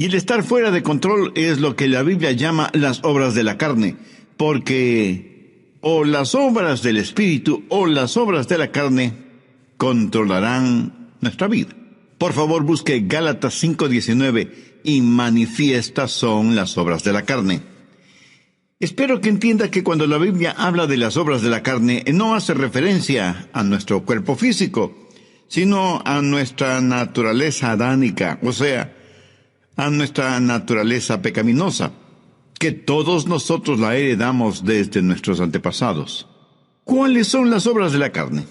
Y el estar fuera de control es lo que la Biblia llama las obras de la carne, porque o las obras del Espíritu o las obras de la carne controlarán nuestra vida. Por favor, busque Gálatas 5:19, y manifiestas son las obras de la carne. Espero que entienda que cuando la Biblia habla de las obras de la carne, no hace referencia a nuestro cuerpo físico, sino a nuestra naturaleza adánica, o sea, a nuestra naturaleza pecaminosa, que todos nosotros la heredamos desde nuestros antepasados. ¿Cuáles son las obras de la carne?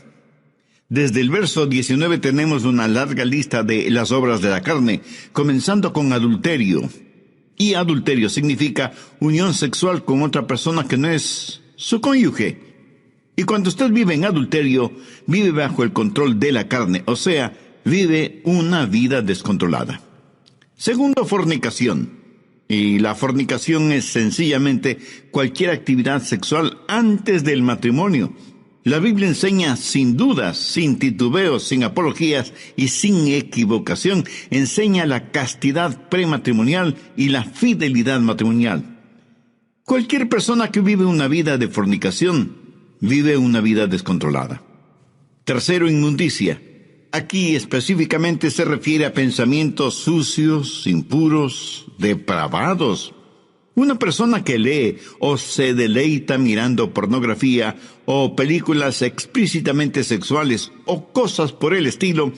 Desde el verso 19 tenemos una larga lista de las obras de la carne, comenzando con adulterio. Y adulterio significa unión sexual con otra persona que no es su cónyuge. Y cuando usted vive en adulterio, vive bajo el control de la carne, o sea, vive una vida descontrolada. Segundo, fornicación. Y la fornicación es sencillamente cualquier actividad sexual antes del matrimonio. La Biblia enseña sin dudas, sin titubeos, sin apologías y sin equivocación, enseña la castidad prematrimonial y la fidelidad matrimonial. Cualquier persona que vive una vida de fornicación, vive una vida descontrolada. Tercero, inmundicia. Aquí específicamente se refiere a pensamientos sucios, impuros, depravados. Una persona que lee o se deleita mirando pornografía o películas explícitamente sexuales o cosas por el estilo,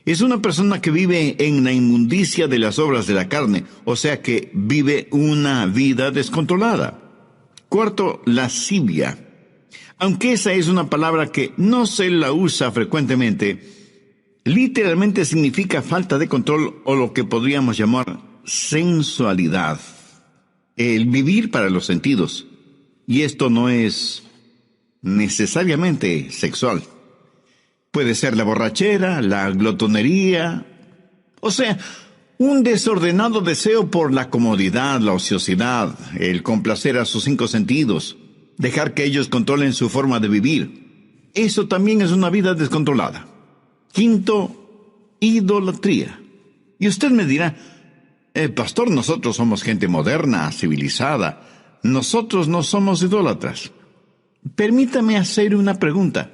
es una persona que vive en la inmundicia de las obras de la carne, o sea que vive una vida descontrolada. Cuarto, lascivia. Aunque esa es una palabra que no se la usa frecuentemente, literalmente significa falta de control o lo que podríamos llamar sensualidad. El vivir para los sentidos. Y esto no es necesariamente sexual. Puede ser la borrachera, la glotonería, o sea, un desordenado deseo por la comodidad, la ociosidad, el complacer a sus 5 sentidos, dejar que ellos controlen su forma de vivir. Eso también es una vida descontrolada. Quinto, idolatría. Y usted me dirá, pastor, nosotros somos gente moderna, civilizada. Nosotros no somos idólatras. Permítame hacer una pregunta.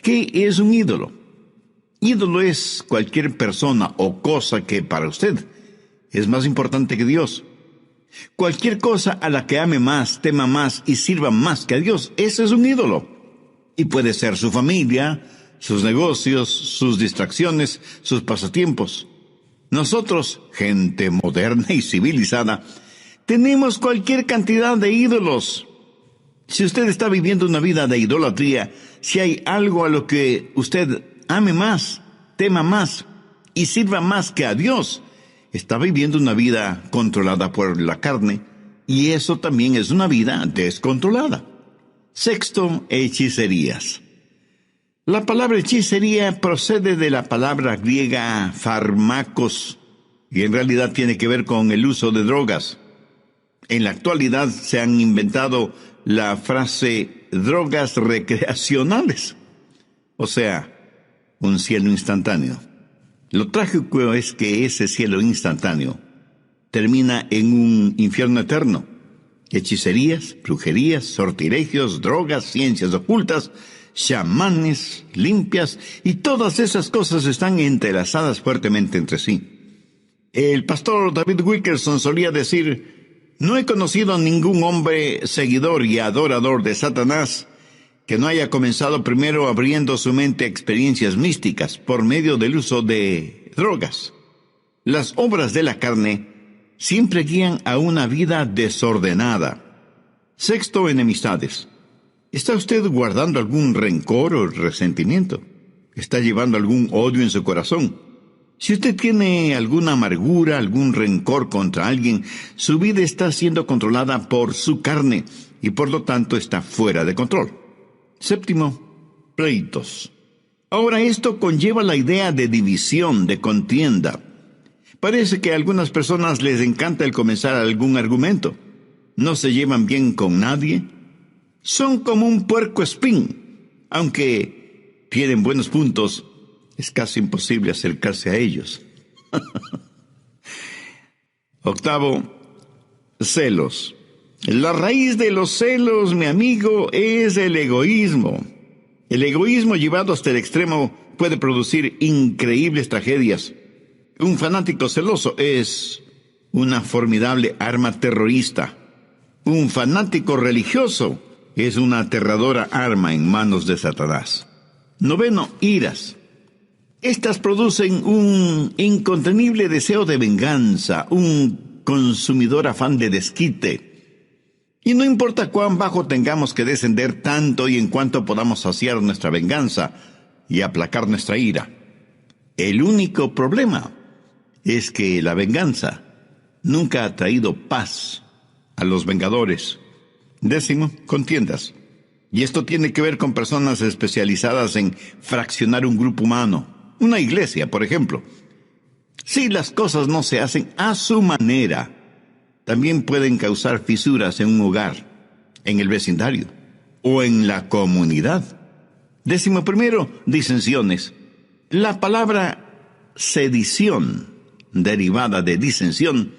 ¿Qué es un ídolo? Ídolo es cualquier persona o cosa que para usted es más importante que Dios. Cualquier cosa a la que ame más, tema más y sirva más que a Dios, ese es un ídolo. Y puede ser su familia, sus negocios, sus distracciones, sus pasatiempos. Nosotros, gente moderna y civilizada, tenemos cualquier cantidad de ídolos. Si usted está viviendo una vida de idolatría, si hay algo a lo que usted ame más, tema más y sirva más que a Dios, está viviendo una vida controlada por la carne, y eso también es una vida descontrolada. Sexto, hechicerías. La palabra hechicería procede de la palabra griega fármacos, y en realidad tiene que ver con el uso de drogas. En la actualidad se han inventado la frase drogas recreacionales, o sea, un cielo instantáneo. Lo trágico es que ese cielo instantáneo termina en un infierno eterno. Hechicerías, brujerías, sortilegios, drogas, ciencias ocultas, chamanes, limpias, y todas esas cosas están entrelazadas fuertemente entre sí. El pastor David Wilkerson solía decir: no he conocido a ningún hombre seguidor y adorador de Satanás que no haya comenzado primero abriendo su mente a experiencias místicas por medio del uso de drogas. Las obras de la carne siempre guían a una vida desordenada. Sexto, enemistades. ¿Está usted guardando algún rencor o resentimiento? ¿Está llevando algún odio en su corazón? Si usted tiene alguna amargura, algún rencor contra alguien, su vida está siendo controlada por su carne y por lo tanto está fuera de control. Séptimo, pleitos. Ahora esto conlleva la idea de división, de contienda. Parece que a algunas personas les encanta el comenzar algún argumento. No se llevan bien con nadie. Son como un puercoespín. Aunque tienen buenos puntos, es casi imposible acercarse a ellos. Octavo, celos. La raíz de los celos, mi amigo, es el egoísmo. El egoísmo llevado hasta el extremo puede producir increíbles tragedias. Un fanático celoso es una formidable arma terrorista. Un fanático religioso es una aterradora arma en manos de Satanás. Noveno, iras. Estas producen un incontenible deseo de venganza, un consumidor afán de desquite. Y no importa cuán bajo tengamos que descender tanto y en cuanto podamos saciar nuestra venganza y aplacar nuestra ira. El único problema es que la venganza nunca ha traído paz a los vengadores. Décimo, contiendas. Y esto tiene que ver con personas especializadas en fraccionar un grupo humano, una iglesia, por ejemplo. Si las cosas no se hacen a su manera, también pueden causar fisuras en un hogar, en el vecindario o en la comunidad. Décimo primero, disensiones. La palabra sedición, derivada de disensión,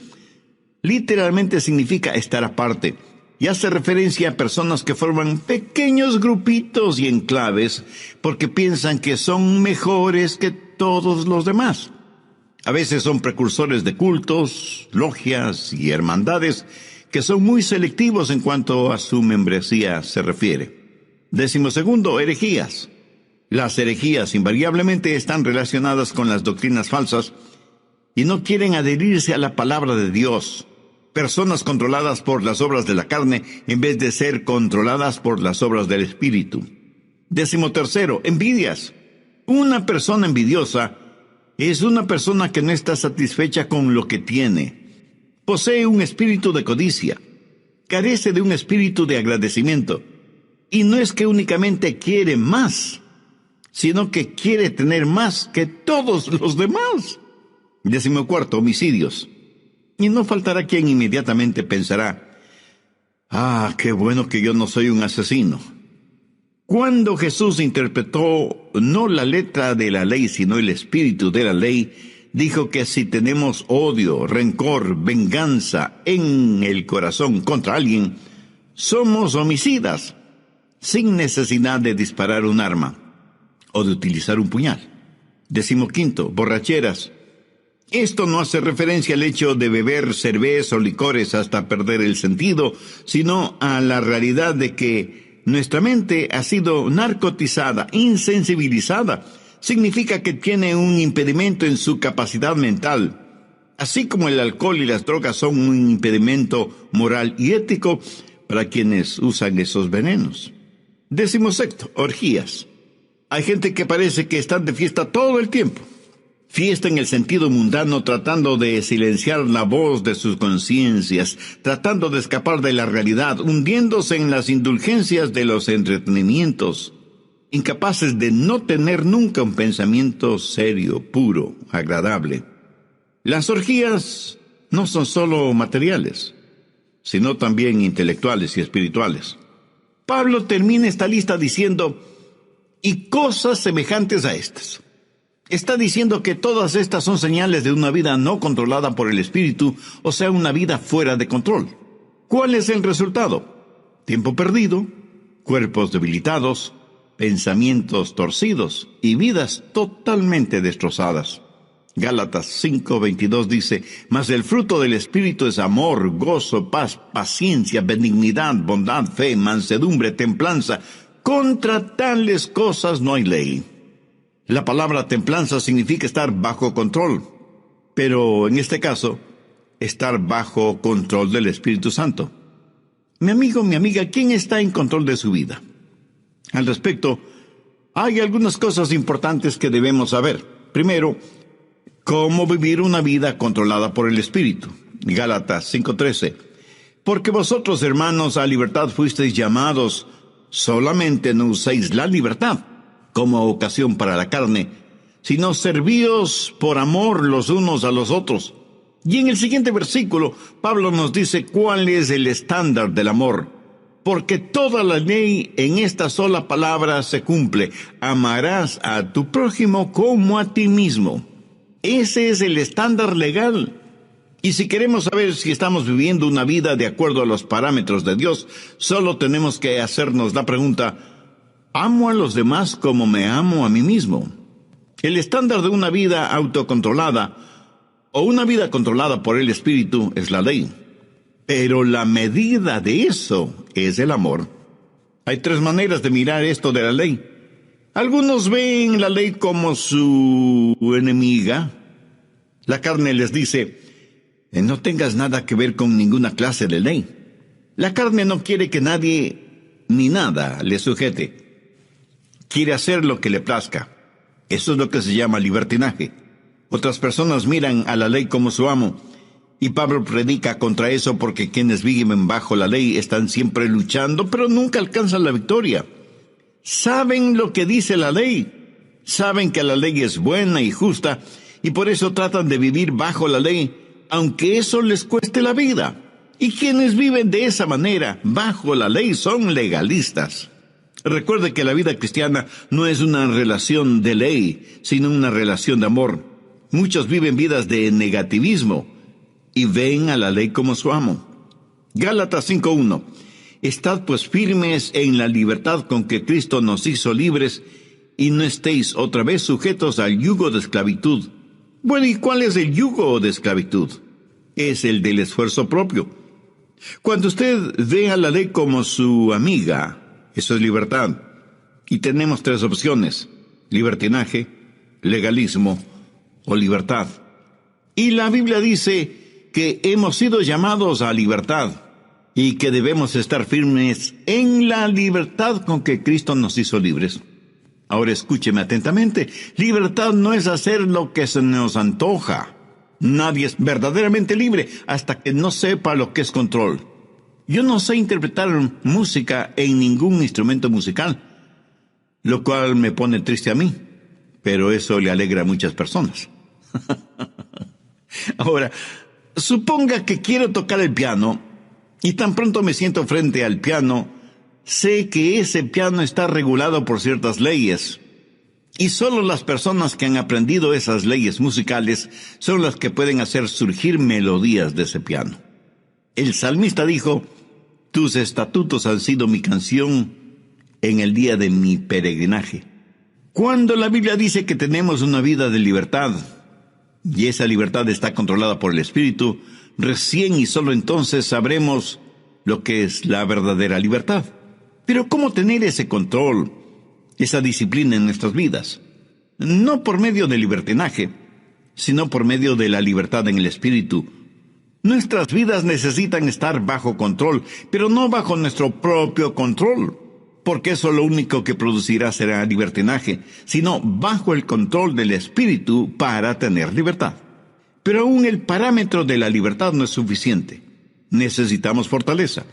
literalmente significa estar aparte y hace referencia a personas que forman pequeños grupitos y enclaves porque piensan que son mejores que todos los demás. A veces son precursores de cultos, logias y hermandades que son muy selectivos en cuanto a su membresía se refiere. Décimo segundo, herejías. Las herejías invariablemente están relacionadas con las doctrinas falsas y no quieren adherirse a la palabra de Dios. Personas controladas por las obras de la carne en vez de ser controladas por las obras del Espíritu. Décimo tercero, envidias. Una persona envidiosa es una persona que no está satisfecha con lo que tiene. Posee un espíritu de codicia. Carece de un espíritu de agradecimiento. Y no es que únicamente quiere más, sino que quiere tener más que todos los demás. Décimo cuarto, homicidios. Y no faltará quien inmediatamente pensará, qué bueno que yo no soy un asesino. Cuando Jesús interpretó no la letra de la ley, sino el espíritu de la ley, dijo que si tenemos odio, rencor, venganza en el corazón contra alguien, somos homicidas, sin necesidad de disparar un arma o de utilizar un puñal. Décimo quinto, borracheras. Esto no hace referencia al hecho de beber cerveza o licores hasta perder el sentido, sino a la realidad de que nuestra mente ha sido narcotizada, insensibilizada. Significa que tiene un impedimento en su capacidad mental. Así como el alcohol y las drogas son un impedimento moral y ético para quienes usan esos venenos. Décimo sexto, orgías. Hay gente que parece que están de fiesta todo el tiempo. Fiesta en el sentido mundano, tratando de silenciar la voz de sus conciencias, tratando de escapar de la realidad, hundiéndose en las indulgencias de los entretenimientos, incapaces de no tener nunca un pensamiento serio, puro, agradable. Las orgías no son solo materiales, sino también intelectuales y espirituales. Pablo termina esta lista diciendo, y cosas semejantes a estas. Está diciendo que todas estas son señales de una vida no controlada por el Espíritu, o sea, una vida fuera de control. ¿Cuál es el resultado? Tiempo perdido, cuerpos debilitados, pensamientos torcidos y vidas totalmente destrozadas. Gálatas 5:22 dice, mas el fruto del Espíritu es amor, gozo, paz, paciencia, benignidad, bondad, fe, mansedumbre, templanza. Contra tales cosas no hay ley. La palabra templanza significa estar bajo control, pero en este caso, estar bajo control del Espíritu Santo. Mi amigo, mi amiga, ¿quién está en control de su vida? Al respecto, hay algunas cosas importantes que debemos saber. Primero, cómo vivir una vida controlada por el Espíritu. Gálatas 5:13. Porque vosotros, hermanos, a libertad fuisteis llamados, solamente no uséis la libertad como ocasión para la carne, sino servíos por amor los unos a los otros. Y en el siguiente versículo, Pablo nos dice cuál es el estándar del amor. Porque toda la ley en esta sola palabra se cumple. Amarás a tu prójimo como a ti mismo. Ese es el estándar legal. Y si queremos saber si estamos viviendo una vida de acuerdo a los parámetros de Dios, solo tenemos que hacernos la pregunta: ¿amo a los demás como me amo a mí mismo? El estándar de una vida autocontrolada o una vida controlada por el Espíritu es la ley. Pero la medida de eso es el amor. Hay tres maneras de mirar esto de la ley. Algunos ven la ley como su enemiga. La carne les dice: no tengas nada que ver con ninguna clase de ley. La carne no quiere que nadie ni nada le sujete. Quiere hacer lo que le plazca. Eso es lo que se llama libertinaje. Otras personas miran a la ley como su amo. Y Pablo predica contra eso porque quienes viven bajo la ley están siempre luchando, pero nunca alcanzan la victoria. Saben lo que dice la ley. Saben que la ley es buena y justa, y por eso tratan de vivir bajo la ley, aunque eso les cueste la vida. Y quienes viven de esa manera, bajo la ley, son legalistas. Recuerde que la vida cristiana no es una relación de ley, sino una relación de amor. Muchos viven vidas de negativismo y ven a la ley como su amo. Gálatas 5:1. Estad pues firmes en la libertad con que Cristo nos hizo libres, y no estéis otra vez sujetos al yugo de esclavitud. Bueno, ¿y cuál es el yugo de esclavitud? Es el del esfuerzo propio. Cuando usted ve a la ley como su amiga, eso es libertad. Y tenemos tres opciones: libertinaje, legalismo o libertad. Y la Biblia dice que hemos sido llamados a libertad y que debemos estar firmes en la libertad con que Cristo nos hizo libres. Ahora escúcheme atentamente. Libertad no es hacer lo que se nos antoja. Nadie es verdaderamente libre hasta que no sepa lo que es control. Yo no sé interpretar música en ningún instrumento musical, lo cual me pone triste a mí, pero eso le alegra a muchas personas. Ahora, suponga que quiero tocar el piano y tan pronto me siento frente al piano, sé que ese piano está regulado por ciertas leyes. Y solo las personas que han aprendido esas leyes musicales son las que pueden hacer surgir melodías de ese piano. El salmista dijo: tus estatutos han sido mi canción en el día de mi peregrinaje. Cuando la Biblia dice que tenemos una vida de libertad, y esa libertad está controlada por el Espíritu, recién y solo entonces sabremos lo que es la verdadera libertad. Pero ¿cómo tener ese control, esa disciplina en nuestras vidas? No por medio del libertinaje, sino por medio de la libertad en el Espíritu. Nuestras vidas necesitan estar bajo control, pero no bajo nuestro propio control, porque eso lo único que producirá será libertinaje, sino bajo el control del Espíritu para tener libertad. Pero aún el parámetro de la libertad no es suficiente. Necesitamos fortaleza.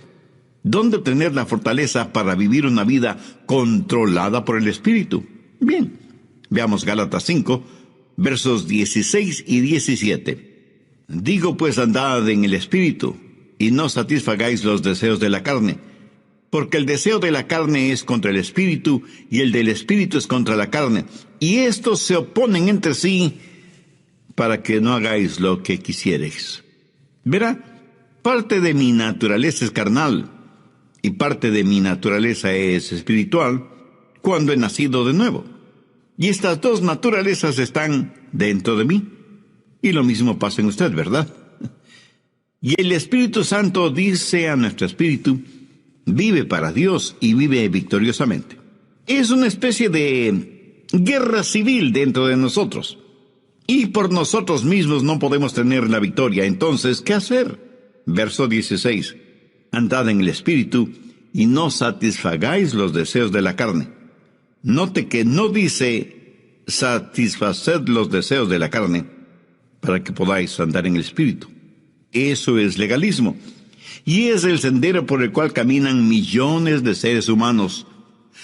¿Dónde tener la fortaleza para vivir una vida controlada por el Espíritu? Bien, veamos Gálatas 5, versos 16 y 17. Digo pues, andad en el Espíritu, y no satisfagáis los deseos de la carne, porque el deseo de la carne es contra el Espíritu, y el del Espíritu es contra la carne, y estos se oponen entre sí, para que no hagáis lo que quisiereis. Verá, parte de mi naturaleza es carnal, y parte de mi naturaleza es espiritual, cuando he nacido de nuevo. Y estas dos naturalezas están dentro de mí. Y lo mismo pasa en usted, ¿verdad? Y el Espíritu Santo dice a nuestro espíritu: vive para Dios y vive victoriosamente. Es una especie de guerra civil dentro de nosotros. Y por nosotros mismos no podemos tener la victoria. Entonces, ¿qué hacer? Verso 16. Andad en el Espíritu y no satisfagáis los deseos de la carne. Note que no dice satisfaced los deseos de la carne, para que podáis andar en el Espíritu. Eso es legalismo. Y es el sendero por el cual caminan millones de seres humanos.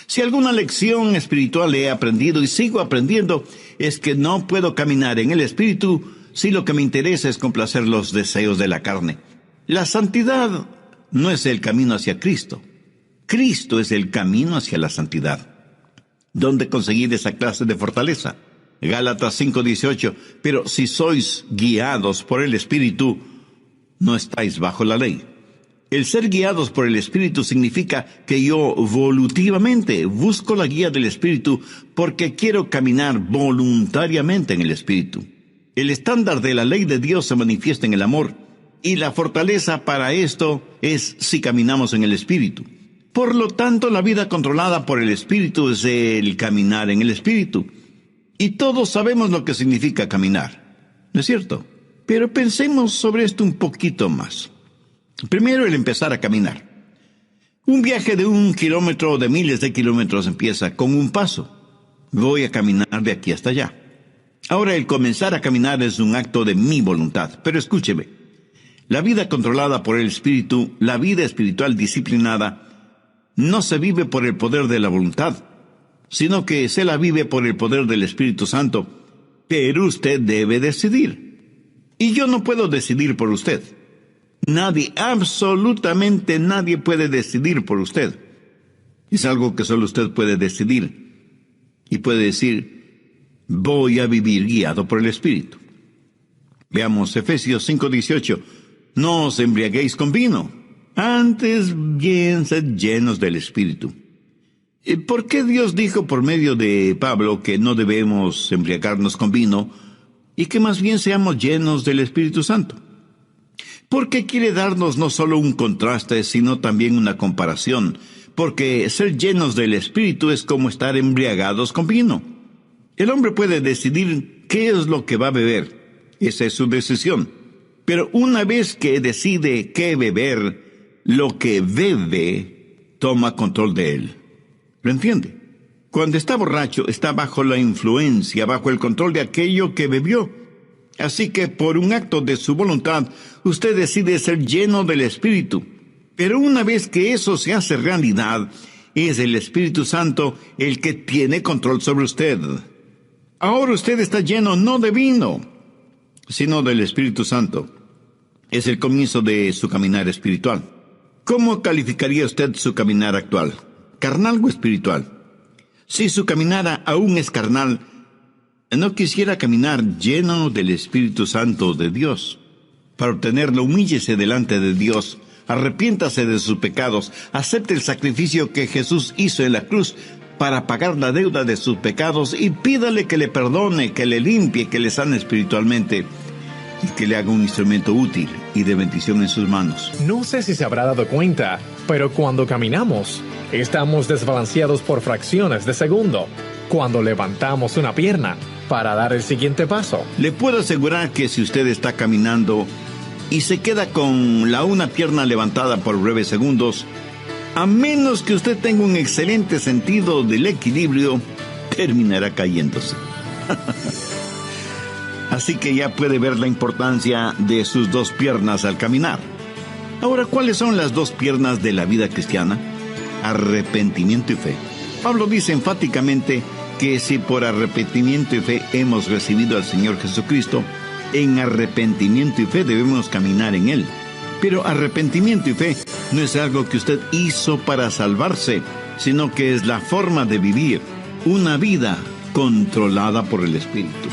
Si alguna lección espiritual he aprendido y sigo aprendiendo, es que no puedo caminar en el Espíritu si lo que me interesa es complacer los deseos de la carne. La santidad no es el camino hacia Cristo. Cristo es el camino hacia la santidad. ¿Dónde conseguir esa clase de fortaleza? Gálatas 5:18. Pero si sois guiados por el Espíritu, no estáis bajo la ley. El ser guiados por el Espíritu significa que yo voluntariamente busco la guía del Espíritu porque quiero caminar voluntariamente en el Espíritu. El estándar de la ley de Dios se manifiesta en el amor, y la fortaleza para esto es si caminamos en el Espíritu. Por lo tanto, la vida controlada por el Espíritu es el caminar en el Espíritu. Y todos sabemos lo que significa caminar, ¿no es cierto? Pero pensemos sobre esto un poquito más. Primero, el empezar a caminar. Un viaje de 1 kilómetro o de miles de kilómetros empieza con un paso. Voy a caminar de aquí hasta allá. Ahora, el comenzar a caminar es un acto de mi voluntad. Pero escúcheme, la vida controlada por el Espíritu, la vida espiritual disciplinada, no se vive por el poder de la voluntad, sino que se la vive por el poder del Espíritu Santo. Pero usted debe decidir. Y yo no puedo decidir por usted. Nadie, absolutamente nadie puede decidir por usted. Es algo que solo usted puede decidir. Y puede decir, voy a vivir guiado por el Espíritu. Veamos Efesios 5:18. No os embriaguéis con vino, antes bien sed llenos del Espíritu. ¿Por qué Dios dijo por medio de Pablo que no debemos embriagarnos con vino y que más bien seamos llenos del Espíritu Santo? Porque quiere darnos no solo un contraste, sino también una comparación, porque ser llenos del Espíritu es como estar embriagados con vino. El hombre puede decidir qué es lo que va a beber, esa es su decisión. Pero una vez que decide qué beber, lo que bebe toma control de él. ¿Lo entiende? Cuando está borracho, está bajo la influencia, bajo el control de aquello que bebió. Así que por un acto de su voluntad, usted decide ser lleno del Espíritu. Pero una vez que eso se hace realidad, es el Espíritu Santo el que tiene control sobre usted. Ahora usted está lleno no de vino, sino del Espíritu Santo. Es el comienzo de su caminar espiritual. ¿Cómo calificaría usted su caminar actual? ¿Carnal o espiritual? Si su caminar aún es carnal, no quisiera caminar lleno del Espíritu Santo de Dios. Para obtenerlo, humíllese delante de Dios, arrepiéntase de sus pecados, acepte el sacrificio que Jesús hizo en la cruz para pagar la deuda de sus pecados y pídale que le perdone, que le limpie, que le sane espiritualmente y que le haga un instrumento útil y de bendición en sus manos. No sé si se habrá dado cuenta, pero cuando caminamos, estamos desbalanceados por fracciones de segundo. Cuando levantamos una pierna para dar el siguiente paso. Le puedo asegurar que si usted está caminando y se queda con la una pierna levantada por breves segundos, a menos que usted tenga un excelente sentido del equilibrio, terminará cayéndose. Así que ya puede ver la importancia de sus dos piernas al caminar. Ahora, ¿cuáles son las dos piernas de la vida cristiana? Arrepentimiento y fe. Pablo dice enfáticamente que si por arrepentimiento y fe hemos recibido al Señor Jesucristo, en arrepentimiento y fe debemos caminar en Él. Pero arrepentimiento y fe no es algo que usted hizo para salvarse, sino que es la forma de vivir una vida controlada por el Espíritu.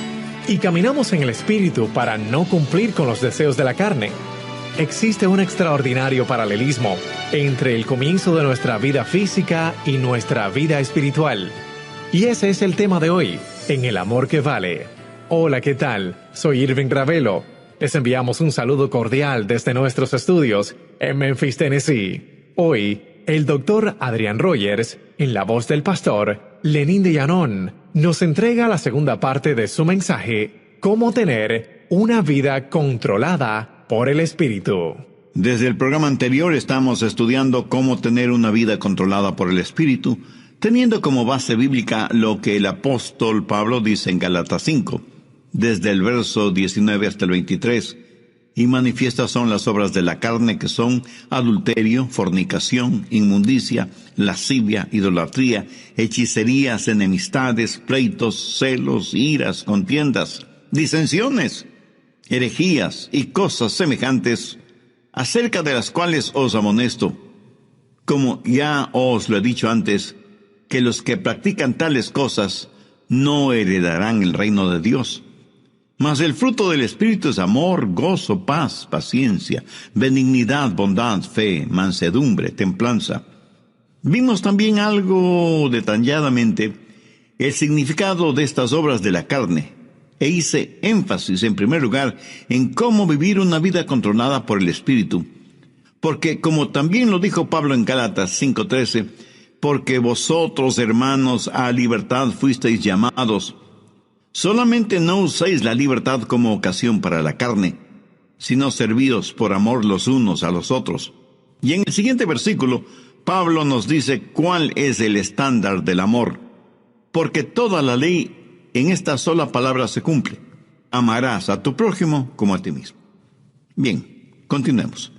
Y caminamos en el Espíritu para no cumplir con los deseos de la carne. Existe un extraordinario paralelismo entre el comienzo de nuestra vida física y nuestra vida espiritual. Y ese es el tema de hoy, en El Amor que Vale. Hola, ¿qué tal? Soy Irving Ravelo. Les enviamos un saludo cordial desde nuestros estudios en Memphis, Tennessee. Hoy, el doctor Adrian Rogers, en la voz del pastor Lenín de Llanón, nos entrega la segunda parte de su mensaje, Cómo tener una vida controlada por el Espíritu. Desde el programa anterior estamos estudiando cómo tener una vida controlada por el Espíritu, teniendo como base bíblica lo que el apóstol Pablo dice en Gálatas 5, desde el verso 19 hasta el 23, y manifiestas son las obras de la carne que son adulterio, fornicación, inmundicia, lascivia, idolatría, hechicerías, enemistades, pleitos, celos, iras, contiendas, disensiones, herejías y cosas semejantes, acerca de las cuales os amonesto, como ya os lo he dicho antes, que los que practican tales cosas no heredarán el reino de Dios. Mas el fruto del Espíritu es amor, gozo, paz, paciencia, benignidad, bondad, fe, mansedumbre, templanza. Vimos también algo detalladamente el significado de estas obras de la carne, e hice énfasis en primer lugar en cómo vivir una vida controlada por el Espíritu. Porque, como también lo dijo Pablo en Gálatas 5:13, porque vosotros, hermanos, a libertad fuisteis llamados. Solamente no uséis la libertad como ocasión para la carne, sino servíos por amor los unos a los otros. Y en el siguiente versículo, Pablo nos dice cuál es el estándar del amor. Porque toda la ley en esta sola palabra se cumple. Amarás a tu prójimo como a ti mismo. Bien, continuemos.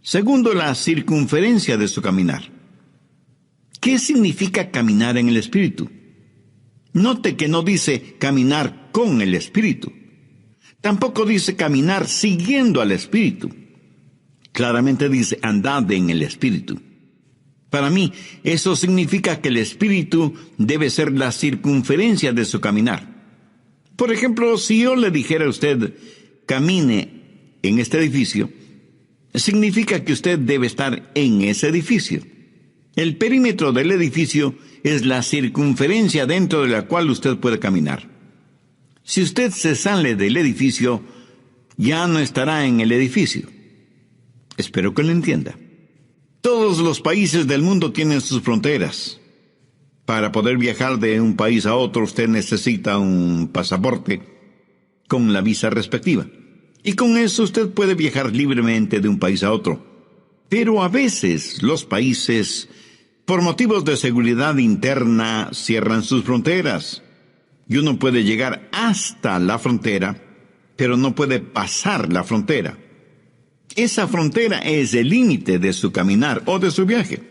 Segundo, la circunferencia de su caminar. ¿Qué significa caminar en el Espíritu? Note que no dice caminar con el Espíritu. Tampoco dice caminar siguiendo al Espíritu. Claramente dice andad en el Espíritu. Para mí, eso significa que el Espíritu debe ser la circunferencia de su caminar. Por ejemplo, si yo le dijera a usted, camine en este edificio, significa que usted debe estar en ese edificio. El perímetro del edificio es la circunferencia dentro de la cual usted puede caminar. Si usted se sale del edificio, ya no estará en el edificio. Espero que lo entienda. Todos los países del mundo tienen sus fronteras. Para poder viajar de un país a otro, usted necesita un pasaporte con la visa respectiva. Y con eso usted puede viajar libremente de un país a otro. Pero a veces los países, por motivos de seguridad interna, cierran sus fronteras. Y uno puede llegar hasta la frontera, pero no puede pasar la frontera. Esa frontera es el límite de su caminar o de su viaje.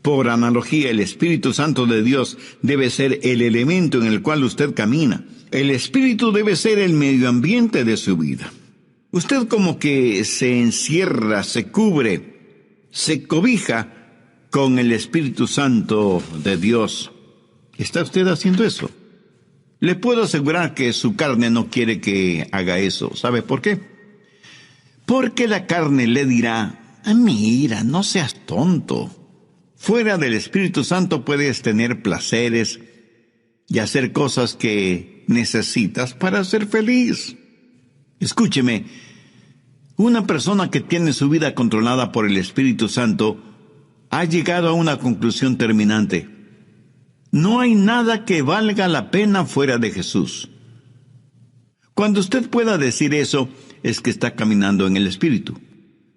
Por analogía, el Espíritu Santo de Dios debe ser el elemento en el cual usted camina. El Espíritu debe ser el medio ambiente de su vida. Usted como que se encierra, se cubre, se cobija con el Espíritu Santo de Dios. ¿Está usted haciendo eso? Le puedo asegurar que su carne no quiere que haga eso. ¿Sabe por qué? Porque la carne le dirá, mira, no seas tonto. Fuera del Espíritu Santo puedes tener placeres y hacer cosas que necesitas para ser feliz. Escúcheme, una persona que tiene su vida controlada por el Espíritu Santo ha llegado a una conclusión terminante. No hay nada que valga la pena fuera de Jesús. Cuando usted pueda decir eso, es que está caminando en el Espíritu.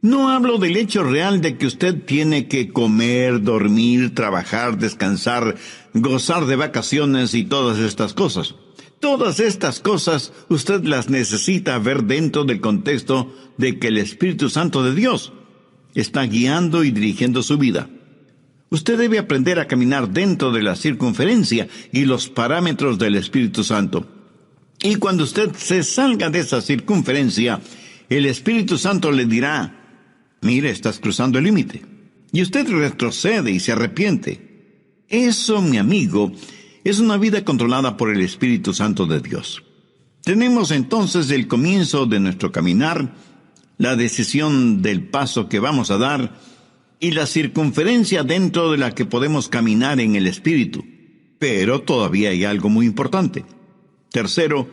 No hablo del hecho real de que usted tiene que comer, dormir, trabajar, descansar, gozar de vacaciones y todas estas cosas. Todas estas cosas usted las necesita ver dentro del contexto de que el Espíritu Santo de Dios está guiando y dirigiendo su vida. Usted debe aprender a caminar dentro de la circunferencia y los parámetros del Espíritu Santo. Y cuando usted se salga de esa circunferencia, el Espíritu Santo le dirá, mire, estás cruzando el límite. Y usted retrocede y se arrepiente. Eso, mi amigo, es una vida controlada por el Espíritu Santo de Dios. Tenemos entonces el comienzo de nuestro caminar, la decisión del paso que vamos a dar y la circunferencia dentro de la que podemos caminar en el Espíritu. Pero todavía hay algo muy importante. Tercero,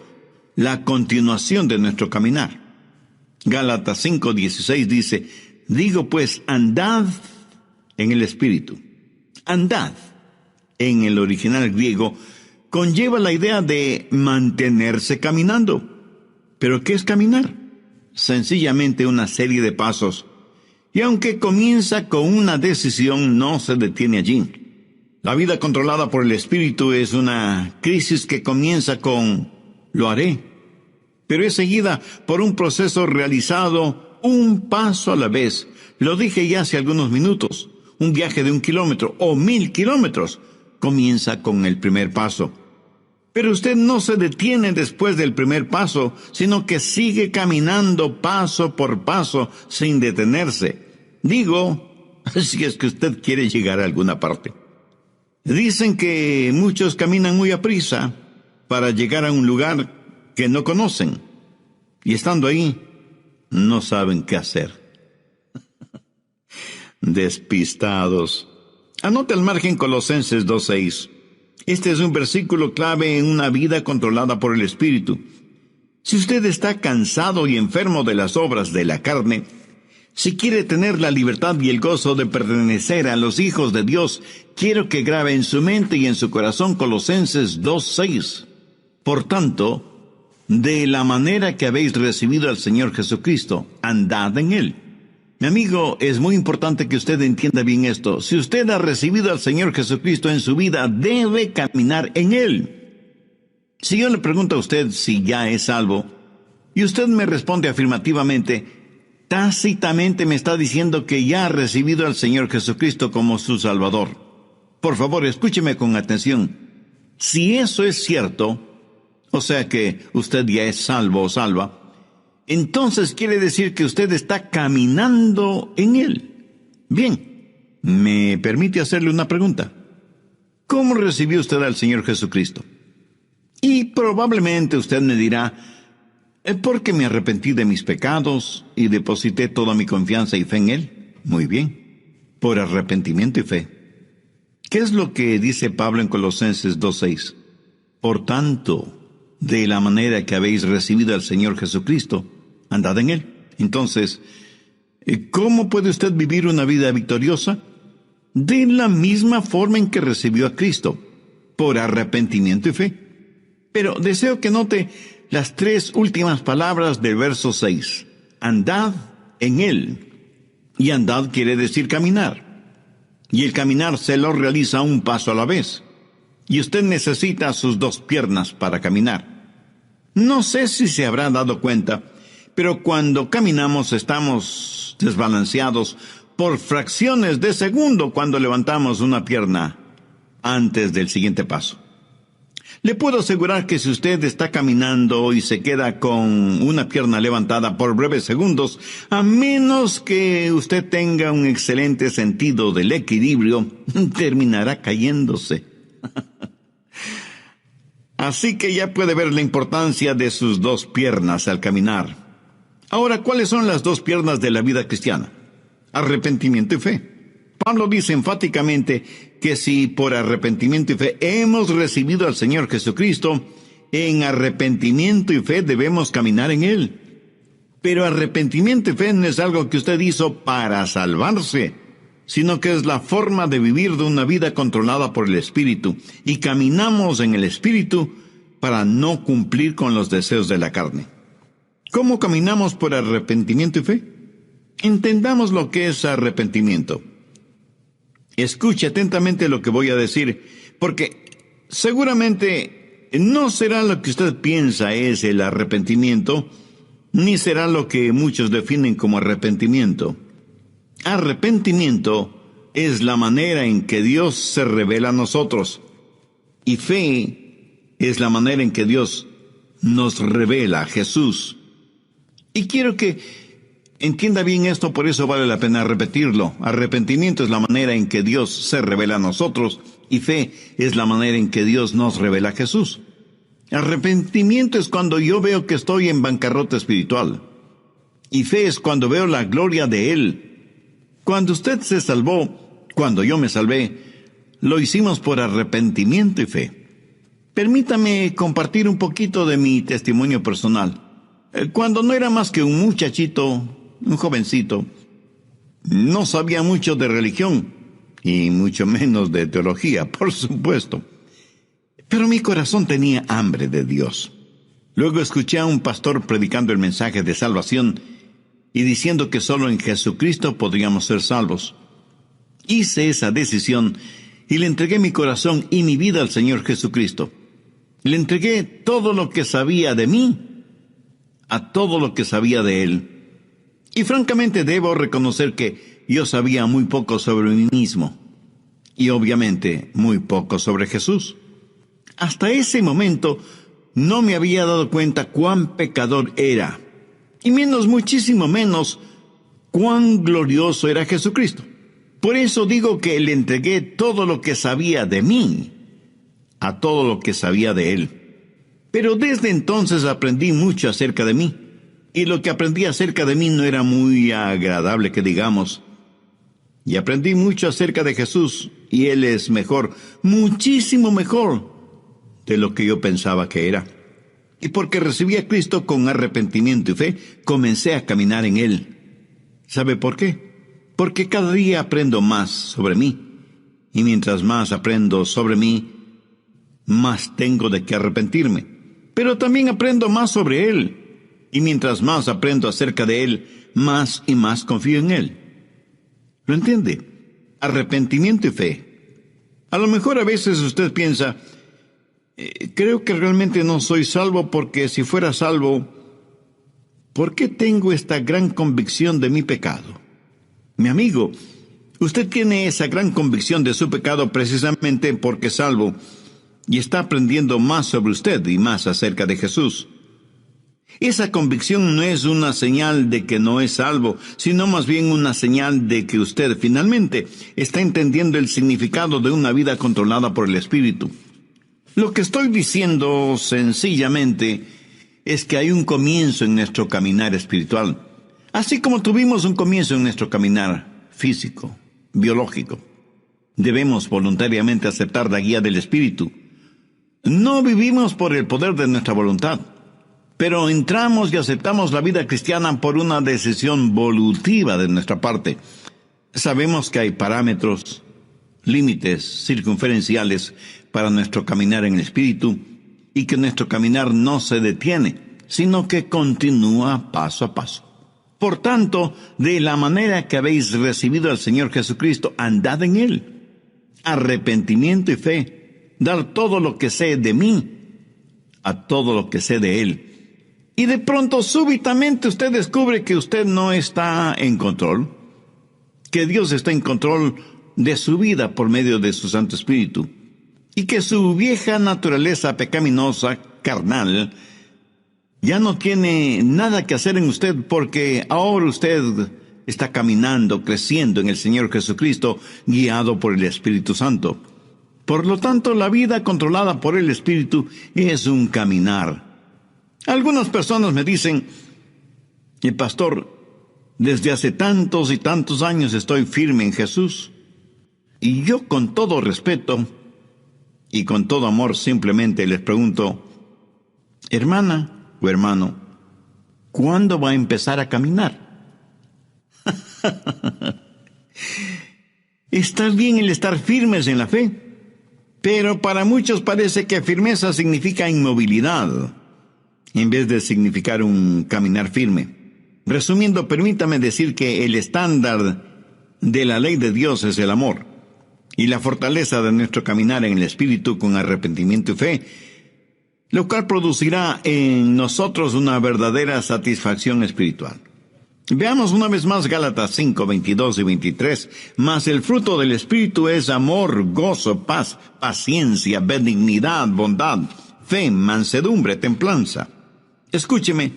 la continuación de nuestro caminar. Gálatas 5:16 dice, digo pues, andad en el Espíritu. Andad, en el original griego, conlleva la idea de mantenerse caminando. ¿Pero qué es caminar? Sencillamente una serie de pasos. Y aunque comienza con una decisión, no se detiene allí. La vida controlada por el Espíritu es una crisis que comienza con lo haré, pero es seguida por un proceso realizado un paso a la vez. Lo dije ya hace algunos minutos. Un viaje de 1 kilómetro o 1000 kilómetros comienza con el primer paso. Pero usted no se detiene después del primer paso, sino que sigue caminando paso por paso sin detenerse. Digo, si es que usted quiere llegar a alguna parte. Dicen que muchos caminan muy aprisa para llegar a un lugar que no conocen. Y estando ahí, no saben qué hacer. Despistados. Anote al margen Colosenses 2:6. Este es un versículo clave en una vida controlada por el Espíritu. Si usted está cansado y enfermo de las obras de la carne, si quiere tener la libertad y el gozo de pertenecer a los hijos de Dios, quiero que grabe en su mente y en su corazón Colosenses 2:6. Por tanto, de la manera que habéis recibido al Señor Jesucristo, andad en Él. Mi amigo, es muy importante que usted entienda bien esto. Si usted ha recibido al Señor Jesucristo en su vida, debe caminar en Él. Si yo le pregunto a usted si ya es salvo, y usted me responde afirmativamente, tácitamente me está diciendo que ya ha recibido al Señor Jesucristo como su Salvador. Por favor, escúcheme con atención. Si eso es cierto, o sea que usted ya es salvo o salva, entonces quiere decir que usted está caminando en Él. Bien, ¿me permite hacerle una pregunta? ¿Cómo recibió usted al Señor Jesucristo? Y probablemente usted me dirá, porque me arrepentí de mis pecados y deposité toda mi confianza y fe en Él. Muy bien, por arrepentimiento y fe. ¿Qué es lo que dice Pablo en Colosenses 2:6? Por tanto, de la manera que habéis recibido al Señor Jesucristo, andad en Él. Entonces, ¿cómo puede usted vivir una vida victoriosa? De la misma forma en que recibió a Cristo, por arrepentimiento y fe. Pero deseo que note las 3 últimas palabras del verso 6. Andad en Él. Y andad quiere decir caminar. Y el caminar se lo realiza un paso a la vez. Y usted necesita sus 2 piernas para caminar. No sé si se habrá dado cuenta, pero cuando caminamos estamos desbalanceados por fracciones de segundo cuando levantamos una pierna antes del siguiente paso. Le puedo asegurar que si usted está caminando y se queda con una pierna levantada por breves segundos, a menos que usted tenga un excelente sentido del equilibrio, terminará cayéndose. Así que ya puede ver la importancia de sus 2 piernas al caminar. Ahora, ¿cuáles son las 2 piernas de la vida cristiana? Arrepentimiento y fe. Pablo dice enfáticamente que si por arrepentimiento y fe hemos recibido al Señor Jesucristo, en arrepentimiento y fe debemos caminar en Él. Pero arrepentimiento y fe no es algo que usted hizo para salvarse, sino que es la forma de vivir de una vida controlada por el Espíritu, y caminamos en el Espíritu para no cumplir con los deseos de la carne. ¿Cómo caminamos por arrepentimiento y fe? Entendamos lo que es arrepentimiento. Escuche atentamente lo que voy a decir, porque seguramente no será lo que usted piensa es el arrepentimiento, ni será lo que muchos definen como arrepentimiento. Arrepentimiento es la manera en que Dios se revela a nosotros, y fe es la manera en que Dios nos revela a Jesús. Y quiero que entienda bien esto, por eso vale la pena repetirlo. Arrepentimiento es la manera en que Dios se revela a nosotros, y fe es la manera en que Dios nos revela a Jesús. Arrepentimiento es cuando yo veo que estoy en bancarrota espiritual, y fe es cuando veo la gloria de Él. Cuando usted se salvó, cuando yo me salvé, lo hicimos por arrepentimiento y fe. Permítame compartir un poquito de mi testimonio personal. Cuando no era más que un muchachito, un jovencito, no sabía mucho de religión, y mucho menos de teología, por supuesto. Pero mi corazón tenía hambre de Dios. Luego escuché a un pastor predicando el mensaje de salvación y diciendo que solo en Jesucristo podríamos ser salvos. Hice esa decisión y le entregué mi corazón y mi vida al Señor Jesucristo. Le entregué todo lo que sabía de mí a todo lo que sabía de Él. Y francamente debo reconocer que yo sabía muy poco sobre mí mismo, y obviamente muy poco sobre Jesús. Hasta ese momento no me había dado cuenta cuán pecador era, y muchísimo menos, cuán glorioso era Jesucristo. Por eso digo que le entregué todo lo que sabía de mí a todo lo que sabía de Él. Pero desde entonces aprendí mucho acerca de mí. y lo que aprendí acerca de mí no era muy agradable, que digamos. Y aprendí mucho acerca de Jesús, y Él es mejor, muchísimo mejor de lo que yo pensaba que era. Y porque recibí a Cristo con arrepentimiento y fe, comencé a caminar en Él. ¿Sabe por qué? Porque cada día aprendo más sobre mí. Y mientras más aprendo sobre mí, más tengo de qué arrepentirme. Pero también aprendo más sobre Él. Y mientras más aprendo acerca de Él, más y más confío en Él. ¿Lo entiende? Arrepentimiento y fe. A lo mejor a veces usted piensa, creo que realmente no soy salvo, porque si fuera salvo, ¿por qué tengo esta gran convicción de mi pecado? Mi amigo, usted tiene esa gran convicción de su pecado precisamente porque es salvo y está aprendiendo más sobre usted y más acerca de Jesús. Esa convicción no es una señal de que no es salvo, sino más bien una señal de que usted finalmente está entendiendo el significado de una vida controlada por el Espíritu. Lo que estoy diciendo sencillamente es que hay un comienzo en nuestro caminar espiritual, así como tuvimos un comienzo en nuestro caminar físico, biológico. Debemos voluntariamente aceptar la guía del Espíritu. No vivimos por el poder de nuestra voluntad, pero entramos y aceptamos la vida cristiana por una decisión volutiva de nuestra parte. Sabemos que hay parámetros, límites circunferenciales para nuestro caminar en el Espíritu, y que nuestro caminar no se detiene, sino que continúa paso a paso. Por tanto, de la manera que habéis recibido al Señor Jesucristo, andad en Él. Arrepentimiento y fe, dar todo lo que sé de mí a todo lo que sé de Él. Y de pronto, súbitamente, usted descubre que usted no está en control, que Dios está en control de su vida por medio de su Santo Espíritu, y que su vieja naturaleza pecaminosa, carnal, ya no tiene nada que hacer en usted, porque ahora usted está caminando, creciendo en el Señor Jesucristo, guiado por el Espíritu Santo. Por lo tanto, la vida controlada por el Espíritu es un caminar. Algunas personas me dicen, pastor, desde hace tantos y tantos años estoy firme en Jesús. Y yo, con todo respeto y con todo amor, simplemente les pregunto, hermana o hermano, ¿cuándo va a empezar a caminar? Está bien el estar firmes en la fe, pero para muchos parece que firmeza significa inmovilidad, en vez de significar un caminar firme. Resumiendo, permítame decir que el estándar de la ley de Dios es el amor, y la fortaleza de nuestro caminar en el Espíritu con arrepentimiento y fe, lo cual producirá en nosotros una verdadera satisfacción espiritual. Veamos una vez más Gálatas 5, 22 y 23. Mas el fruto del Espíritu es amor, gozo, paz, paciencia, benignidad, bondad, fe, mansedumbre, templanza. Escúcheme,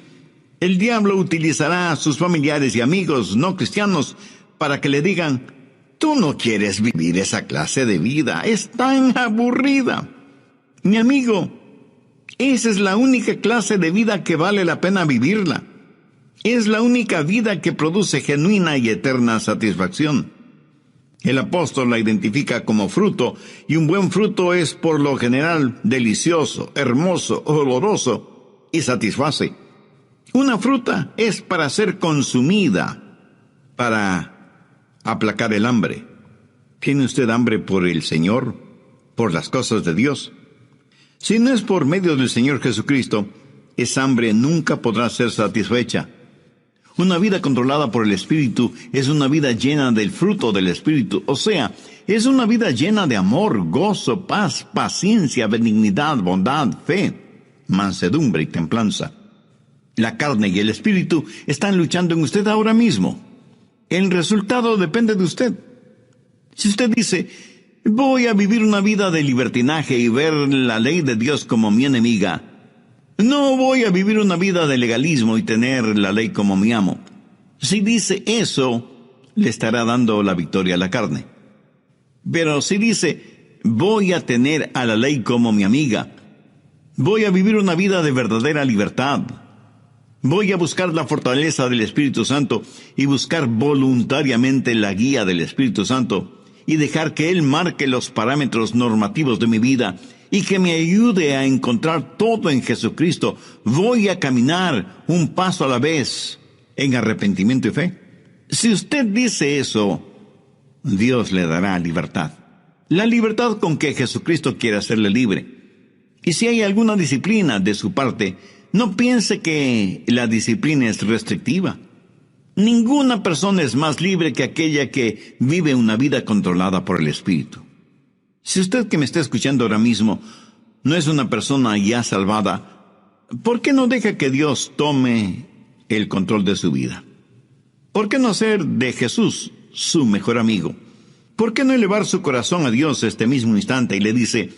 el diablo utilizará a sus familiares y amigos no cristianos para que le digan, tú no quieres vivir esa clase de vida, es tan aburrida. Mi amigo, esa es la única clase de vida que vale la pena vivirla. Es la única vida que produce genuina y eterna satisfacción. El apóstol la identifica como fruto, y un buen fruto es por lo general delicioso, hermoso, oloroso y satisface. Una fruta es para ser consumida, para aplacar el hambre. ¿Tiene usted hambre por el Señor, por las cosas de Dios? Si no es por medio del Señor Jesucristo, esa hambre nunca podrá ser satisfecha. Una vida controlada por el Espíritu es una vida llena del fruto del Espíritu, o sea, es una vida llena de amor, gozo, paz, paciencia, benignidad, bondad, fe, mansedumbre y templanza. La carne y el Espíritu están luchando en usted ahora mismo. El resultado depende de usted. Si usted dice, voy a vivir una vida de libertinaje y ver la ley de Dios como mi enemiga, no voy a vivir una vida de legalismo y tener la ley como mi amo. Si dice eso, le estará dando la victoria a la carne. Pero si dice, voy a tener a la ley como mi amiga, voy a vivir una vida de verdadera libertad, Voy a buscar la fortaleza del Espíritu Santo y buscar voluntariamente la guía del Espíritu Santo y dejar que Él marque los parámetros normativos de mi vida y que me ayude a encontrar todo en Jesucristo. Voy a caminar un paso a la vez en arrepentimiento y fe. Si usted dice eso, Dios le dará libertad. La libertad con que Jesucristo quiere hacerle libre. Y si hay alguna disciplina de su parte, no piense que la disciplina es restrictiva. Ninguna persona es más libre que aquella que vive una vida controlada por el Espíritu. Si usted que me está escuchando ahora mismo no es una persona ya salvada, ¿por qué no deja que Dios tome el control de su vida? ¿Por qué no hacer de Jesús su mejor amigo? ¿Por qué no elevar su corazón a Dios este mismo instante y le dice: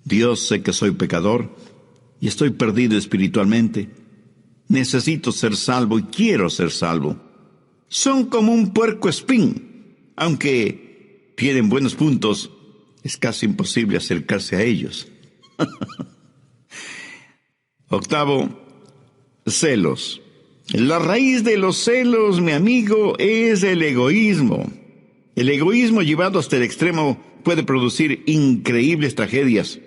Dios, sé que soy pecador y estoy perdido espiritualmente. Necesito ser salvo y quiero ser salvo. Son como un puercoespín. Aunque tienen buenos puntos, es casi imposible acercarse a ellos. Octavo, celos. La raíz de los celos, mi amigo, es el egoísmo. El egoísmo llevado hasta el extremo puede producir increíbles tragedias.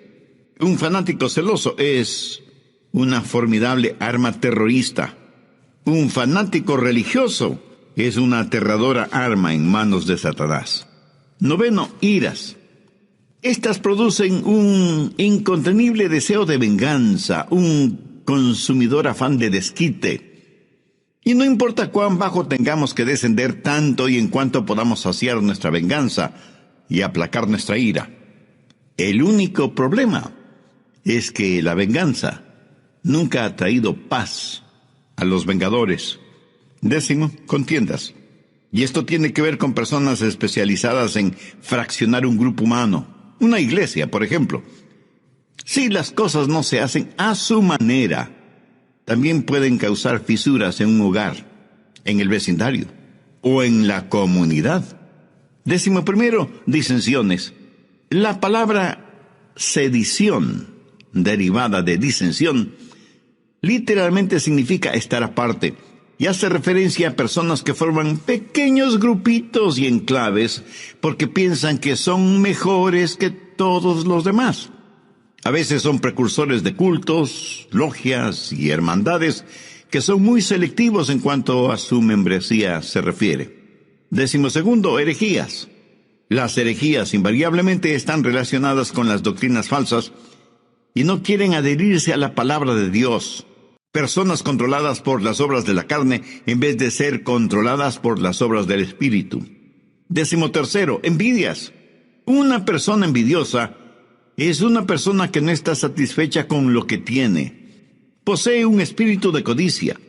Un fanático celoso es una formidable arma terrorista. Un fanático religioso es una aterradora arma en manos de Satanás. Noveno, iras. Estas producen un incontenible deseo de venganza, un consumidor afán de desquite. Y no importa cuán bajo tengamos que descender tanto y en cuanto podamos saciar nuestra venganza y aplacar nuestra ira. El único problema es que la venganza nunca ha traído paz a los vengadores. Décimo, contiendas. Y esto tiene que ver con personas especializadas en fraccionar un grupo humano, una iglesia, por ejemplo. Si las cosas no se hacen a su manera, también pueden causar fisuras en un hogar, en el vecindario o en la comunidad. Décimo primero, disensiones. La palabra sedición, derivada de disensión, literalmente significa estar aparte y hace referencia a personas que forman pequeños grupitos y enclaves porque piensan que son mejores que todos los demás. A veces son precursores de cultos, logias y hermandades que son muy selectivos en cuanto a su membresía se refiere. Décimo segundo, herejías. Las herejías invariablemente están relacionadas con las doctrinas falsas y no quieren adherirse a la palabra de Dios. Personas controladas por las obras de la carne en vez de ser controladas por las obras del Espíritu. Décimo tercero, envidias. Una persona envidiosa es una persona que no está satisfecha con lo que tiene. Posee un espíritu de codicia.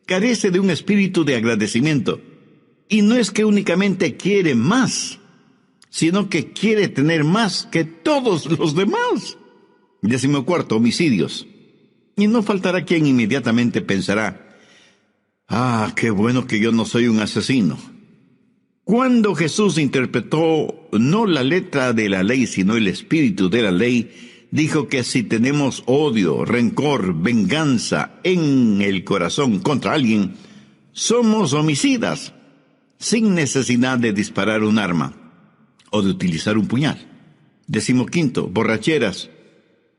Carece de un espíritu de agradecimiento. Y no es que únicamente quiere más, sino que quiere tener más que todos los demás. Décimo cuarto, homicidios. Y no faltará quien inmediatamente pensará: qué bueno que yo no soy un asesino. Cuando Jesús interpretó no la letra de la ley, sino el espíritu de la ley, dijo que si tenemos odio, rencor, venganza en el corazón contra alguien, somos homicidas, sin necesidad de disparar un arma o de utilizar un puñal. Décimo quinto, borracheras.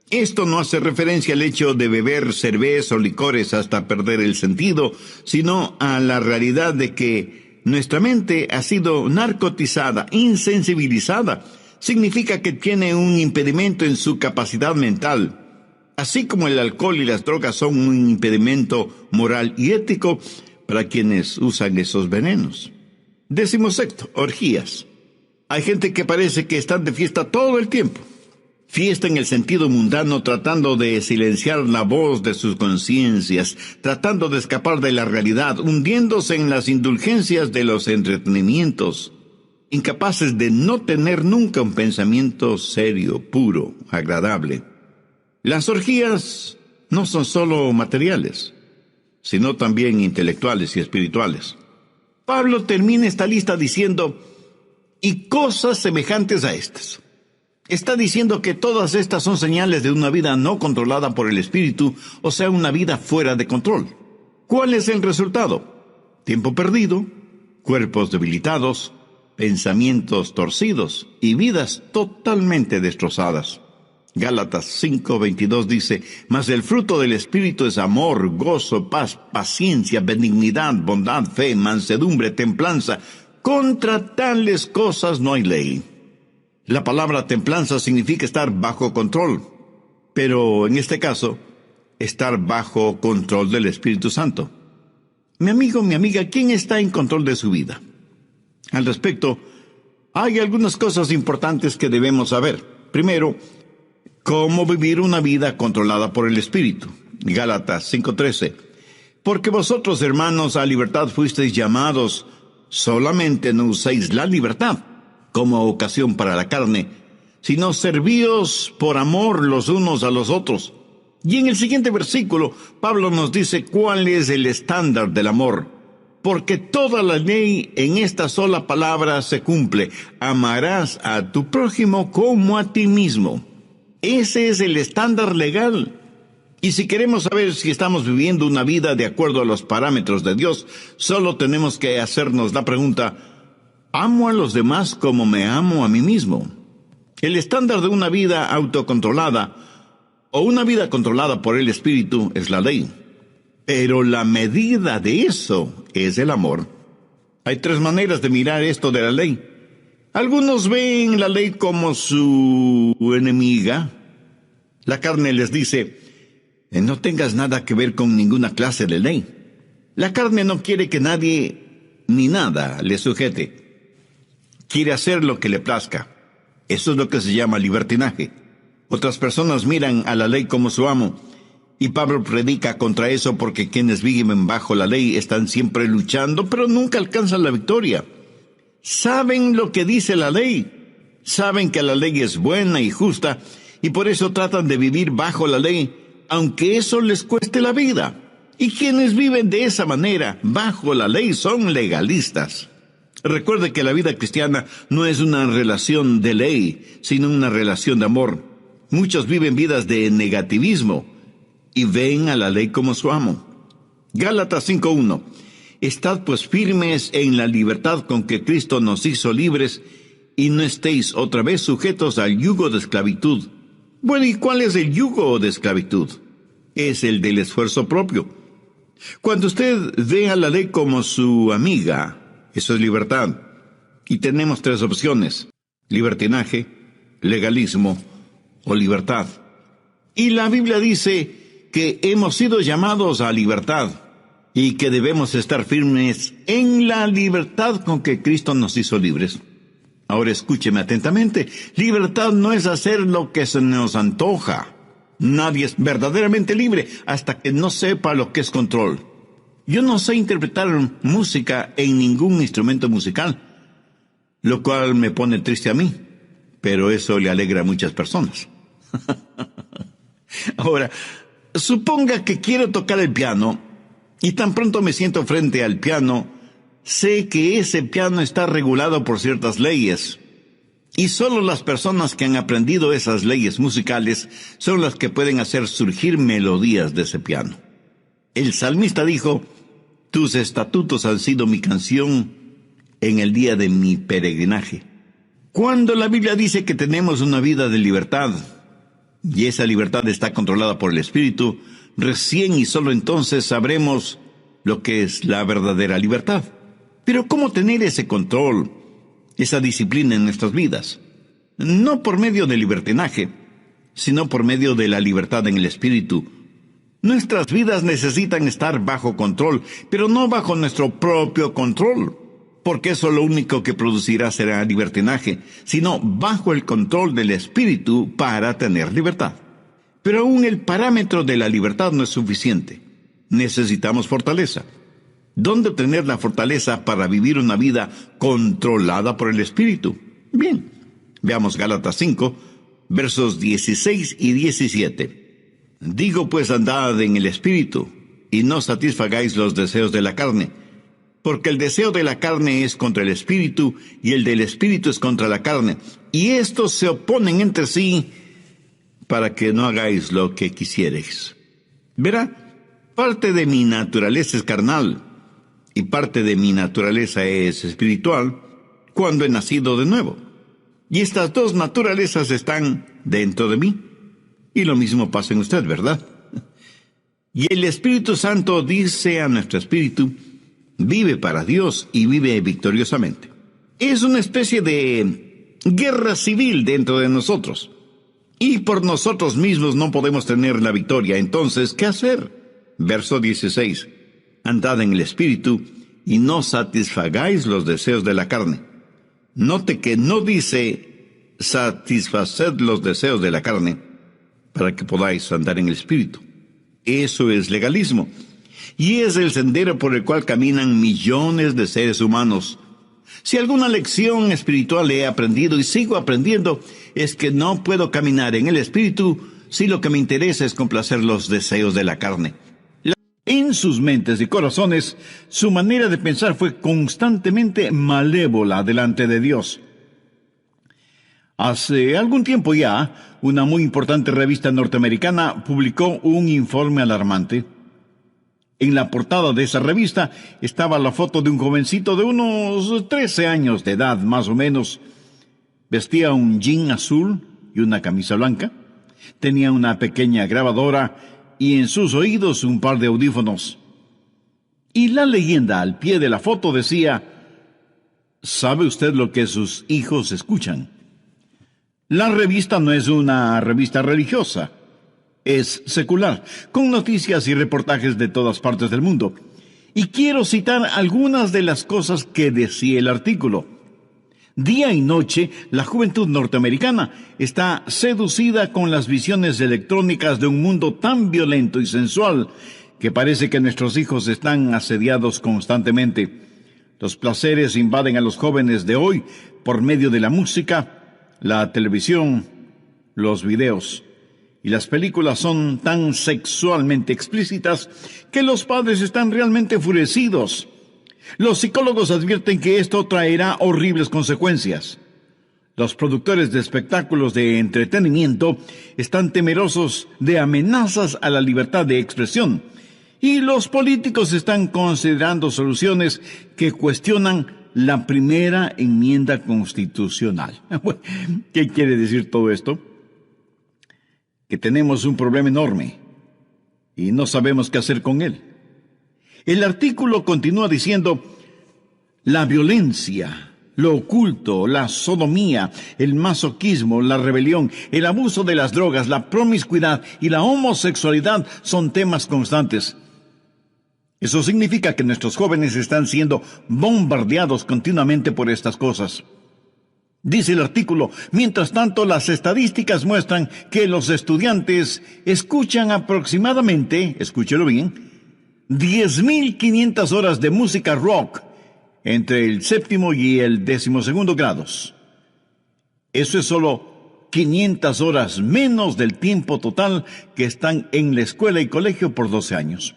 Esto no hace referencia al hecho de beber cerveza o licores hasta perder el sentido, sino a la realidad de que nuestra mente ha sido narcotizada, insensibilizada. Significa que tiene un impedimento en su capacidad mental. Así como el alcohol y las drogas son un impedimento moral y ético para quienes usan esos venenos. Décimo sexto, orgías. Hay gente que parece que están de fiesta todo el tiempo. Fiesta en el sentido mundano, tratando de silenciar la voz de sus conciencias, tratando de escapar de la realidad, hundiéndose en las indulgencias de los entretenimientos, incapaces de no tener nunca un pensamiento serio, puro, agradable. Las orgías no son solo materiales, sino también intelectuales y espirituales. Pablo termina esta lista diciendo: y cosas semejantes a estas. Está diciendo que todas estas son señales de una vida no controlada por el Espíritu, o sea, una vida fuera de control. ¿Cuál es el resultado? Tiempo perdido, cuerpos debilitados, pensamientos torcidos y vidas totalmente destrozadas. Gálatas 5:22 dice: mas el fruto del Espíritu es amor, gozo, paz, paciencia, benignidad, bondad, fe, mansedumbre, templanza. Contra tales cosas no hay ley. La palabra templanza significa estar bajo control, pero en este caso, estar bajo control del Espíritu Santo. Mi amigo, mi amiga, ¿quién está en control de su vida? Al respecto, hay algunas cosas importantes que debemos saber. Primero, cómo vivir una vida controlada por el Espíritu. Gálatas 5:13. Porque vosotros, hermanos, a libertad fuisteis llamados, solamente no uséis la libertad como ocasión para la carne, sino servíos por amor los unos a los otros. Y en el siguiente versículo, Pablo nos dice cuál es el estándar del amor. Porque toda la ley en esta sola palabra se cumple: amarás a tu prójimo como a ti mismo. Ese es el estándar legal. Y si queremos saber si estamos viviendo una vida de acuerdo a los parámetros de Dios, solo tenemos que hacernos la pregunta: ¿amo a los demás como me amo a mí mismo? El estándar de una vida autocontrolada o una vida controlada por el Espíritu es la ley. Pero la medida de eso es el amor. Hay tres maneras de mirar esto de la ley. Algunos ven la ley como su enemiga. La carne les dice: no tengas nada que ver con ninguna clase de ley. La carne no quiere que nadie ni nada le sujete. Quiere hacer lo que le plazca. Eso es lo que se llama libertinaje. Otras personas miran a la ley como su amo. Y Pablo predica contra eso, porque quienes viven bajo la ley están siempre luchando, pero nunca alcanzan la victoria. Saben lo que dice la ley. Saben que la ley es buena y justa, y por eso tratan de vivir bajo la ley, aunque eso les cueste la vida. Y quienes viven de esa manera, bajo la ley, son legalistas. Recuerde que la vida cristiana no es una relación de ley, sino una relación de amor. Muchos viven vidas de negativismo y ven a la ley como su amo. Gálatas 5:1. Estad pues firmes en la libertad con que Cristo nos hizo libres, y no estéis otra vez sujetos al yugo de esclavitud. Bueno, ¿y cuál es el yugo de esclavitud? Es el del esfuerzo propio. Cuando usted ve a la ley como su amiga, eso es libertad. Y tenemos tres opciones: libertinaje, legalismo o libertad. Y la Biblia dice que hemos sido llamados a libertad y que debemos estar firmes en la libertad con que Cristo nos hizo libres. Ahora escúcheme atentamente. Libertad no es hacer lo que se nos antoja. Nadie es verdaderamente libre hasta que no sepa lo que es control. Yo no sé interpretar música en ningún instrumento musical, lo cual me pone triste a mí, pero eso le alegra a muchas personas. Ahora, suponga que quiero tocar el piano y tan pronto me siento frente al piano, sé que ese piano está regulado por ciertas leyes. Y solo las personas que han aprendido esas leyes musicales son las que pueden hacer surgir melodías de ese piano. El salmista dijo: tus estatutos han sido mi canción en el día de mi peregrinaje. Cuando la Biblia dice que tenemos una vida de libertad, y esa libertad está controlada por el Espíritu, recién y solo entonces sabremos lo que es la verdadera libertad. Pero ¿cómo tener ese control, esa disciplina en nuestras vidas? No por medio del libertinaje, sino por medio de la libertad en el Espíritu. Nuestras vidas necesitan estar bajo control, pero no bajo nuestro propio control, porque eso lo único que producirá será libertinaje, sino bajo el control del Espíritu para tener libertad. Pero aún el parámetro de la libertad no es suficiente. Necesitamos fortaleza. ¿Dónde obtener la fortaleza para vivir una vida controlada por el Espíritu? Bien, veamos Gálatas 5, versos 16 y 17. Digo pues, andad en el Espíritu, y no satisfagáis los deseos de la carne, porque el deseo de la carne es contra el Espíritu, y el del Espíritu es contra la carne, y estos se oponen entre sí, para que no hagáis lo que quisiereis. Verá, Parte de mi naturaleza es carnal y parte de mi naturaleza es espiritual cuando he nacido de nuevo. Y estas dos naturalezas están dentro de mí. Y lo mismo pasa en usted, ¿verdad? Y el Espíritu Santo dice a nuestro espíritu, vive para Dios y vive victoriosamente. Es una especie de guerra civil dentro de nosotros. Y por nosotros mismos no podemos tener la victoria. Entonces, ¿qué hacer? Verso 16. Andad en el Espíritu y no satisfagáis los deseos de la carne. Note que no dice satisfaced los deseos de la carne para que podáis andar en el Espíritu. Eso es legalismo. Y es el sendero por el cual caminan millones de seres humanos. Si alguna lección espiritual he aprendido y sigo aprendiendo, es que no puedo caminar en el Espíritu si lo que me interesa es complacer los deseos de la carne. En sus mentes y corazones, su manera de pensar fue constantemente malévola delante de Dios. Hace algún tiempo ya, una muy importante revista norteamericana publicó un informe alarmante. En la portada de esa revista estaba la foto de un jovencito de unos 13 años de edad, más o menos. Vestía un jean azul y una camisa blanca. Tenía una pequeña grabadora y en sus oídos un par de audífonos. Y la leyenda al pie de la foto decía, ¿sabe usted lo que sus hijos escuchan? La revista no es una revista religiosa, es secular, con noticias y reportajes de todas partes del mundo. Y quiero citar algunas de las cosas que decía el artículo. Día y noche, la juventud norteamericana está seducida con las visiones electrónicas de un mundo tan violento y sensual que parece que nuestros hijos están asediados constantemente. Los placeres invaden a los jóvenes de hoy por medio de la música, la televisión, los videos. Y las películas son tan sexualmente explícitas que los padres están realmente enfurecidos. Los psicólogos advierten que esto traerá horribles consecuencias. Los productores de espectáculos de entretenimiento están temerosos de amenazas a la libertad de expresión. Y los políticos están considerando soluciones que cuestionan la primera enmienda constitucional. ¿Qué quiere decir todo esto? Que tenemos un problema enorme y no sabemos qué hacer con él. El artículo continúa diciendo, la violencia, lo oculto, la sodomía, el masoquismo, la rebelión, el abuso de las drogas, la promiscuidad y la homosexualidad son temas constantes. Eso significa que nuestros jóvenes están siendo bombardeados continuamente por estas cosas. Dice el artículo, mientras tanto, las estadísticas muestran que los estudiantes escuchan aproximadamente, escúchelo bien, 10.500 horas de música rock entre el 7º y el 12º grados. Eso es solo 500 horas menos del tiempo total que están en la escuela y colegio por 12 años.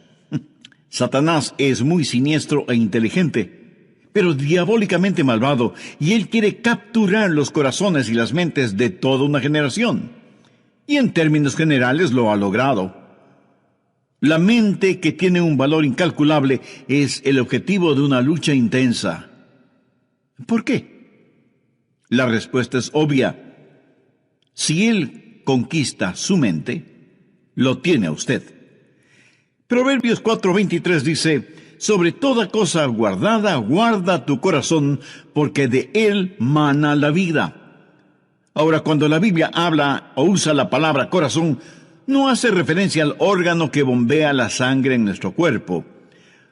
Satanás es muy siniestro e inteligente, pero diabólicamente malvado, y él quiere capturar los corazones y las mentes de toda una generación. Y en términos generales lo ha logrado. La mente, que tiene un valor incalculable, es el objetivo de una lucha intensa. ¿Por qué? La respuesta es obvia. Si él conquista su mente, lo tiene a usted. Proverbios 4:23 dice, sobre toda cosa guardada, guarda tu corazón, porque de él mana la vida. Ahora, cuando la Biblia habla o usa la palabra corazón, no hace referencia al órgano que bombea la sangre en nuestro cuerpo.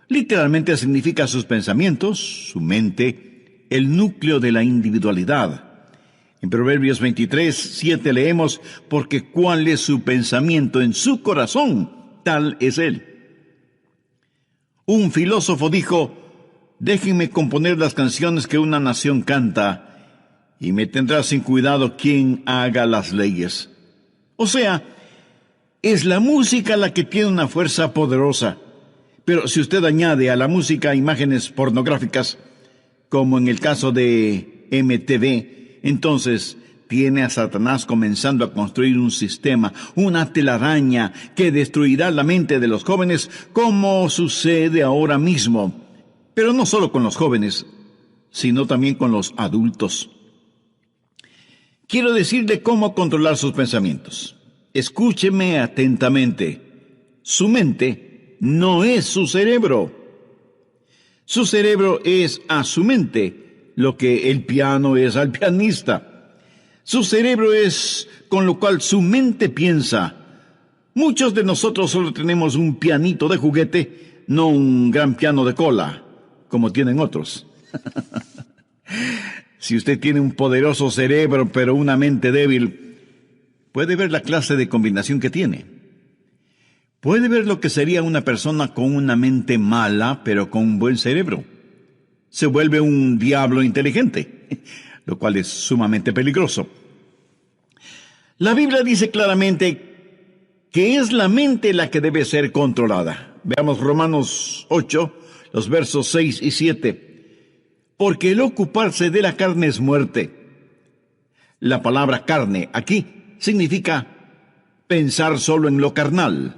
Literalmente significa sus pensamientos, su mente, el núcleo de la individualidad. En Proverbios 23:7 leemos, porque cuál es su pensamiento en su corazón, tal es él. Un filósofo dijo, déjenme componer las canciones que una nación canta, y me tendrá sin cuidado quien haga las leyes. O sea, es la música la que tiene una fuerza poderosa. Pero si usted añade a la música imágenes pornográficas, como en el caso de MTV, entonces tiene a Satanás comenzando a construir un sistema, una telaraña que destruirá la mente de los jóvenes, como sucede ahora mismo. Pero no solo con los jóvenes, sino también con los adultos. Quiero decirle cómo controlar sus pensamientos. Escúcheme atentamente. Su mente no es su cerebro. Su cerebro es a su mente lo que el piano es al pianista. Su cerebro es con lo cual su mente piensa. Muchos de nosotros solo tenemos un pianito de juguete, no un gran piano de cola, como tienen otros. Si usted tiene un poderoso cerebro, pero una mente débil, puede ver la clase de combinación que tiene. Puede ver lo que sería una persona con una mente mala, pero con un buen cerebro. Se vuelve un diablo inteligente, lo cual es sumamente peligroso. La Biblia dice claramente que es la mente la que debe ser controlada. Veamos Romanos 8, los versos 6 y 7. Porque el ocuparse de la carne es muerte. La palabra carne aquí significa pensar solo en lo carnal.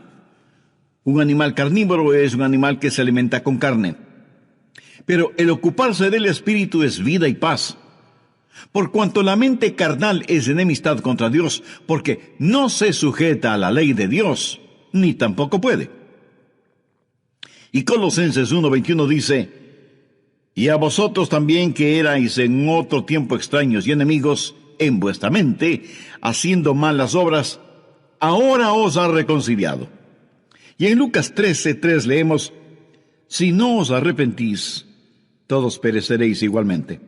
Un animal carnívoro es un animal que se alimenta con carne. Pero el ocuparse del espíritu es vida y paz. Por cuanto la mente carnal es enemistad contra Dios, porque no se sujeta a la ley de Dios, ni tampoco puede. Y Colosenses 1:21 dice: y a vosotros también que erais en otro tiempo extraños y enemigos en vuestra mente, haciendo malas obras, ahora os ha reconciliado. Y en Lucas 13:3 leemos: si no os arrepentís, todos pereceréis igualmente.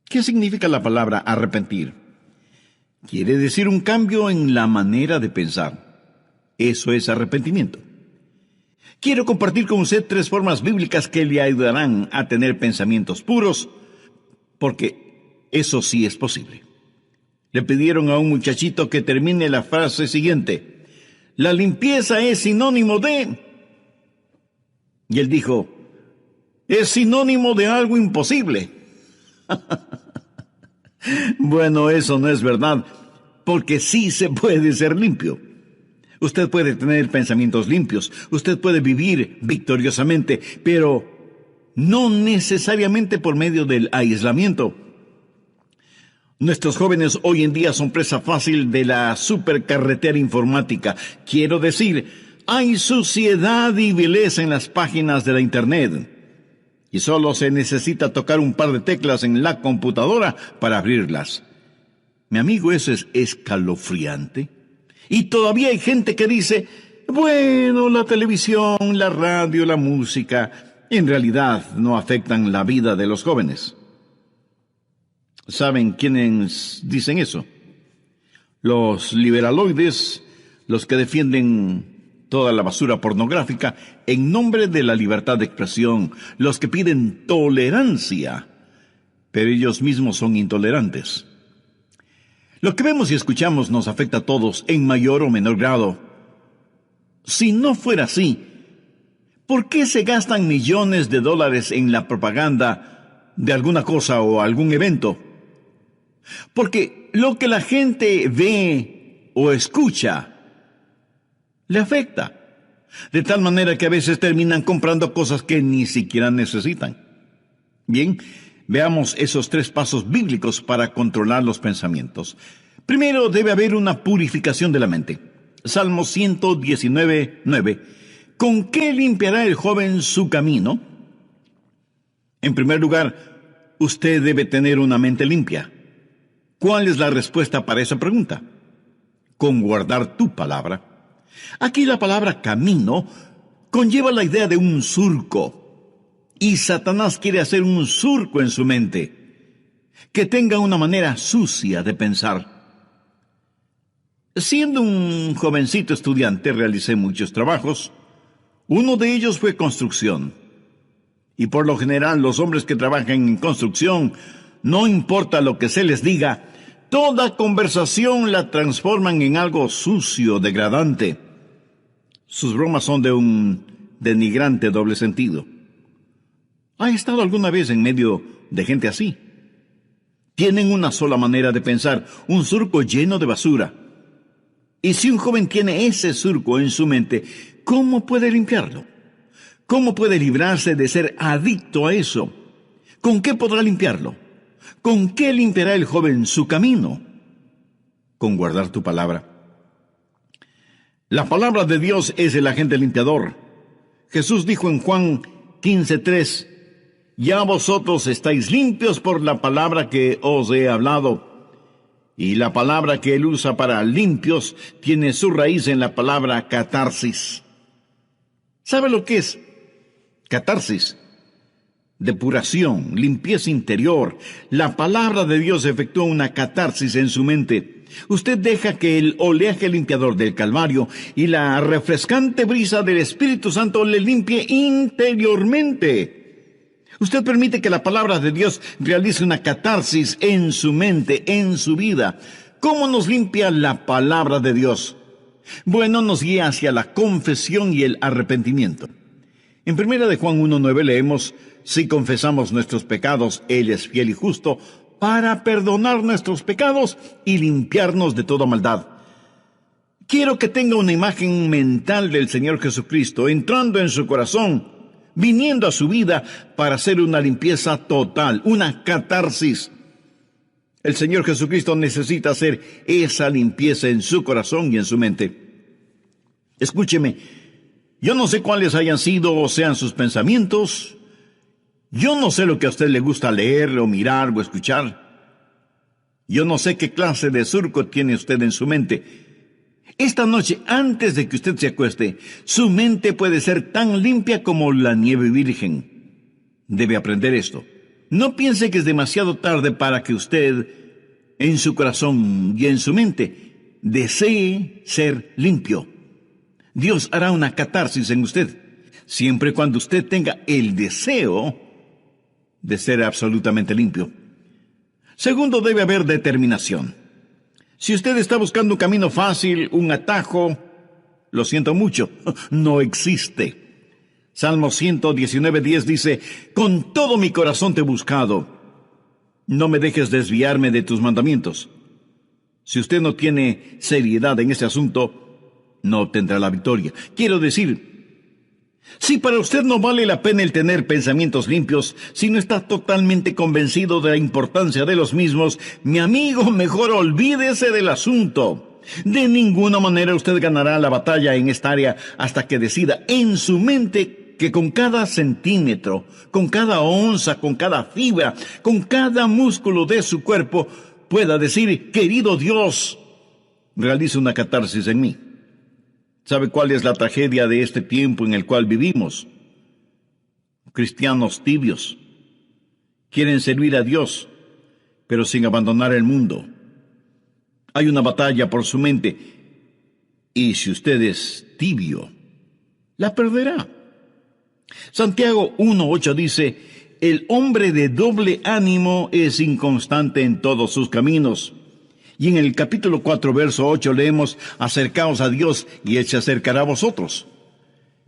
¿Qué significa la palabra arrepentir? Quiere decir un cambio en la manera de pensar. Eso es arrepentimiento. Quiero compartir con usted 3 formas bíblicas que le ayudarán a tener pensamientos puros, porque eso sí es posible. Le pidieron a un muchachito que termine la frase siguiente: la limpieza es sinónimo de... Y él dijo: es sinónimo de algo imposible. Bueno, eso no es verdad, porque sí se puede ser limpio. Usted puede tener pensamientos limpios, usted puede vivir victoriosamente, pero no necesariamente por medio del aislamiento. Nuestros jóvenes hoy en día son presa fácil de la supercarretera informática. Quiero decir, hay suciedad y vileza en las páginas de la Internet. Y solo se necesita tocar un par de teclas en la computadora para abrirlas. Mi amigo, eso es escalofriante. Y todavía hay gente que dice: bueno, la televisión, la radio, la música, en realidad no afectan la vida de los jóvenes. ¿Saben quiénes dicen eso? Los liberaloides, los que defienden toda la basura pornográfica en nombre de la libertad de expresión, los que piden tolerancia, pero ellos mismos son intolerantes. Lo que vemos y escuchamos nos afecta a todos en mayor o menor grado. Si no fuera así, ¿por qué se gastan millones de dólares en la propaganda de alguna cosa o algún evento? Porque lo que la gente ve o escucha le afecta, de tal manera que a veces terminan comprando cosas que ni siquiera necesitan. Bien, veamos esos 3 pasos bíblicos para controlar los pensamientos. Primero, debe haber una purificación de la mente. Salmo 119:9. ¿Con qué limpiará el joven su camino? En primer lugar, usted debe tener una mente limpia. ¿Cuál es la respuesta para esa pregunta? Con guardar tu palabra. Aquí la palabra camino conlleva la idea de un surco. Y Satanás quiere hacer un surco en su mente, que tenga una manera sucia de pensar. Siendo un jovencito estudiante, realicé muchos trabajos. Uno de ellos fue construcción. Y por lo general, los hombres que trabajan en construcción, no importa lo que se les diga, toda conversación la transforman en algo sucio, degradante. Sus bromas son de un denigrante doble sentido. ¿Ha estado alguna vez en medio de gente así? Tienen una sola manera de pensar, un surco lleno de basura. Y si un joven tiene ese surco en su mente, ¿cómo puede limpiarlo? ¿Cómo puede librarse de ser adicto a eso? ¿Con qué podrá limpiarlo? ¿Con qué limpiará el joven su camino? Con guardar tu palabra. La palabra de Dios es el agente limpiador. Jesús dijo en Juan 15:3, ya vosotros estáis limpios por la palabra que os he hablado. Y la palabra que él usa para limpios tiene su raíz en la palabra catarsis. ¿Sabe lo que es catarsis? Depuración, limpieza interior. La palabra de Dios efectúa una catarsis en su mente. Usted deja que el oleaje limpiador del Calvario y la refrescante brisa del Espíritu Santo le limpie interiormente. Usted permite que la palabra de Dios realice una catarsis en su mente, en su vida. ¿Cómo nos limpia la palabra de Dios? Bueno, nos guía hacia la confesión y el arrepentimiento. En 1 de Juan 1:9 leemos, si confesamos nuestros pecados, Él es fiel y justo para perdonar nuestros pecados y limpiarnos de toda maldad. Quiero que tenga una imagen mental del Señor Jesucristo entrando en su corazón, viniendo a su vida para hacer una limpieza total, una catarsis. El Señor Jesucristo necesita hacer esa limpieza en su corazón y en su mente. Escúcheme, yo no sé cuáles hayan sido o sean sus pensamientos. Yo no sé lo que a usted le gusta leer o mirar o escuchar. Yo no sé qué clase de surco tiene usted en su mente. Esta noche, antes de que usted se acueste, su mente puede ser tan limpia como la nieve virgen. Debe aprender esto. No piense que es demasiado tarde para que usted, en su corazón y en su mente, desee ser limpio. Dios hará una catarsis en usted, siempre y cuando usted tenga el deseo de ser absolutamente limpio. Segundo, debe haber determinación. Si usted está buscando un camino fácil, un atajo, lo siento mucho, no existe. Salmo 119:10 dice, con todo mi corazón te he buscado. No me dejes desviarme de tus mandamientos. Si usted no tiene seriedad en este asunto, no obtendrá la victoria. Quiero decir, si para usted no vale la pena el tener pensamientos limpios, si no está totalmente convencido de la importancia de los mismos, mi amigo, mejor olvídese del asunto. De ninguna manera usted ganará la batalla en esta área hasta que decida en su mente que con cada centímetro, con cada onza, con cada fibra, con cada músculo de su cuerpo, pueda decir, querido Dios, realiza una catarsis en mí. ¿Sabe cuál es la tragedia de este tiempo en el cual vivimos? Cristianos tibios. Quieren servir a Dios, pero sin abandonar el mundo. Hay una batalla por su mente, y si usted es tibio, la perderá. Santiago 1:8 dice, el hombre de doble ánimo es inconstante en todos sus caminos. Y en el capítulo 4, verso 8 leemos, acercaos a Dios y Él se acercará a vosotros.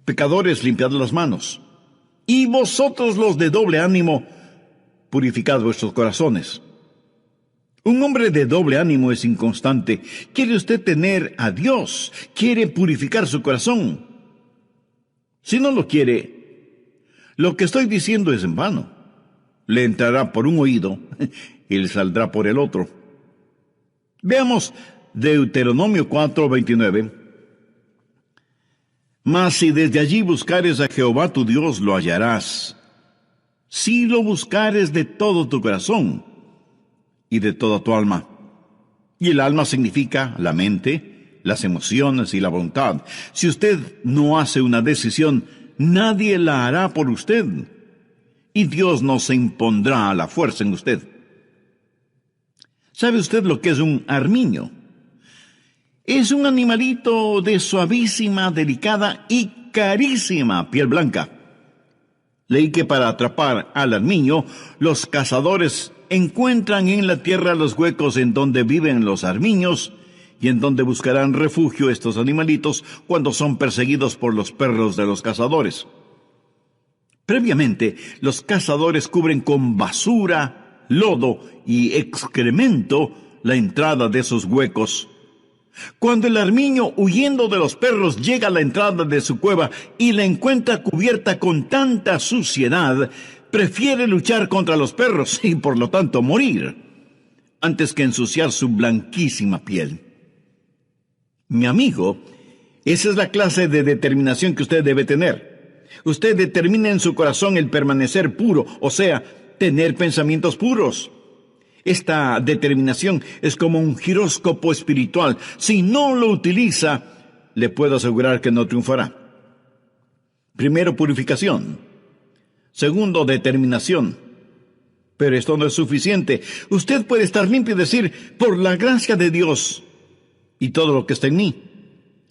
Pecadores, limpiad las manos. Y vosotros los de doble ánimo, purificad vuestros corazones. Un hombre de doble ánimo es inconstante. ¿Quiere usted tener a Dios? ¿Quiere purificar su corazón? Si no lo quiere, lo que estoy diciendo es en vano. Le entrará por un oído y le saldrá por el otro. Veamos Deuteronomio 4:29. Mas si desde allí buscares a Jehová tu Dios, lo hallarás. Si lo buscares de todo tu corazón y de toda tu alma. Y el alma significa la mente, las emociones y la voluntad. Si usted no hace una decisión, nadie la hará por usted. Y Dios no se impondrá a la fuerza en usted. ¿Sabe usted lo que es un armiño? Es un animalito de suavísima, delicada y carísima piel blanca. Leí que para atrapar al armiño, los cazadores encuentran en la tierra los huecos en donde viven los armiños y en donde buscarán refugio estos animalitos cuando son perseguidos por los perros de los cazadores. Previamente, los cazadores cubren con basura lodo y excremento la entrada de esos huecos. Cuando el armiño, huyendo de los perros, llega a la entrada de su cueva y la encuentra cubierta con tanta suciedad, prefiere luchar contra los perros y por lo tanto morir, antes que ensuciar su blanquísima piel. Mi amigo, esa es la clase de determinación que usted debe tener. Usted determina en su corazón el permanecer puro, o sea, tener pensamientos puros. Esta determinación es como un giróscopo espiritual. Si no lo utiliza, le puedo asegurar que no triunfará. Primero, purificación. Segundo, determinación. Pero esto no es suficiente. Usted puede estar limpio y decir, por la gracia de Dios y todo lo que está en mí,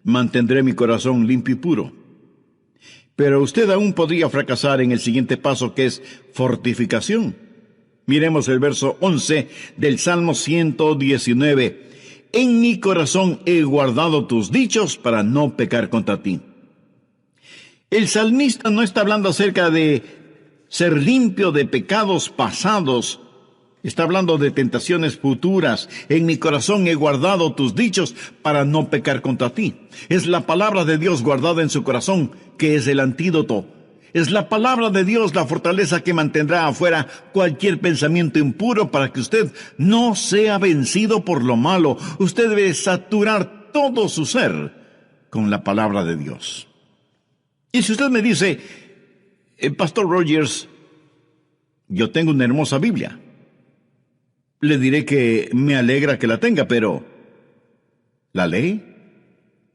mantendré mi corazón limpio y puro. Pero usted aún podría fracasar en el siguiente paso, que es fortificación. Miremos el verso 11 del Salmo 119. En mi corazón he guardado tus dichos para no pecar contra ti. El salmista no está hablando acerca de ser limpio de pecados pasados. Está hablando de tentaciones futuras. En mi corazón he guardado tus dichos para no pecar contra ti. Es la palabra de Dios guardada en su corazón que es el antídoto. Es la palabra de Dios la fortaleza que mantendrá afuera cualquier pensamiento impuro para que usted no sea vencido por lo malo. Usted debe saturar todo su ser con la palabra de Dios. Y si usted me dice, Pastor Rogers, yo tengo una hermosa Biblia, le diré que me alegra que la tenga, pero ¿la lee?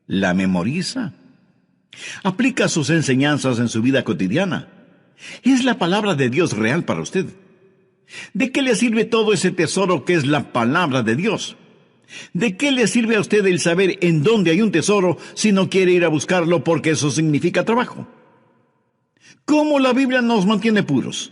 ¿La memoriza? ¿Aplica sus enseñanzas en su vida cotidiana? ¿Es la palabra de Dios real para usted? ¿De qué le sirve todo ese tesoro que es la palabra de Dios? ¿De qué le sirve a usted el saber en dónde hay un tesoro si no quiere ir a buscarlo porque eso significa trabajo? ¿Cómo la Biblia nos mantiene puros?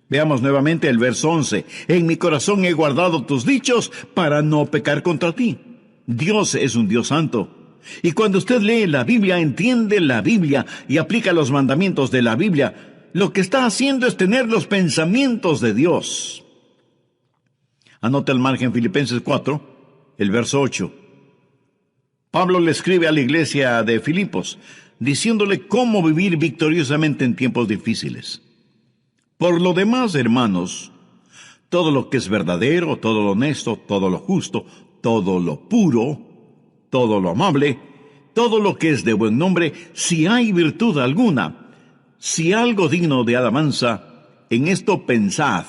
Veamos nuevamente el verso 11. En mi corazón he guardado tus dichos para no pecar contra ti. Dios es un Dios santo. Y cuando usted lee la Biblia, entiende la Biblia y aplica los mandamientos de la Biblia, lo que está haciendo es tener los pensamientos de Dios. Anota al margen Filipenses 4, el verso 8. Pablo le escribe a la iglesia de Filipos, diciéndole cómo vivir victoriosamente en tiempos difíciles. Por lo demás, hermanos, todo lo que es verdadero, todo lo honesto, todo lo justo, todo lo puro, todo lo amable, todo lo que es de buen nombre, si hay virtud alguna, si algo digno de alabanza, en esto pensad.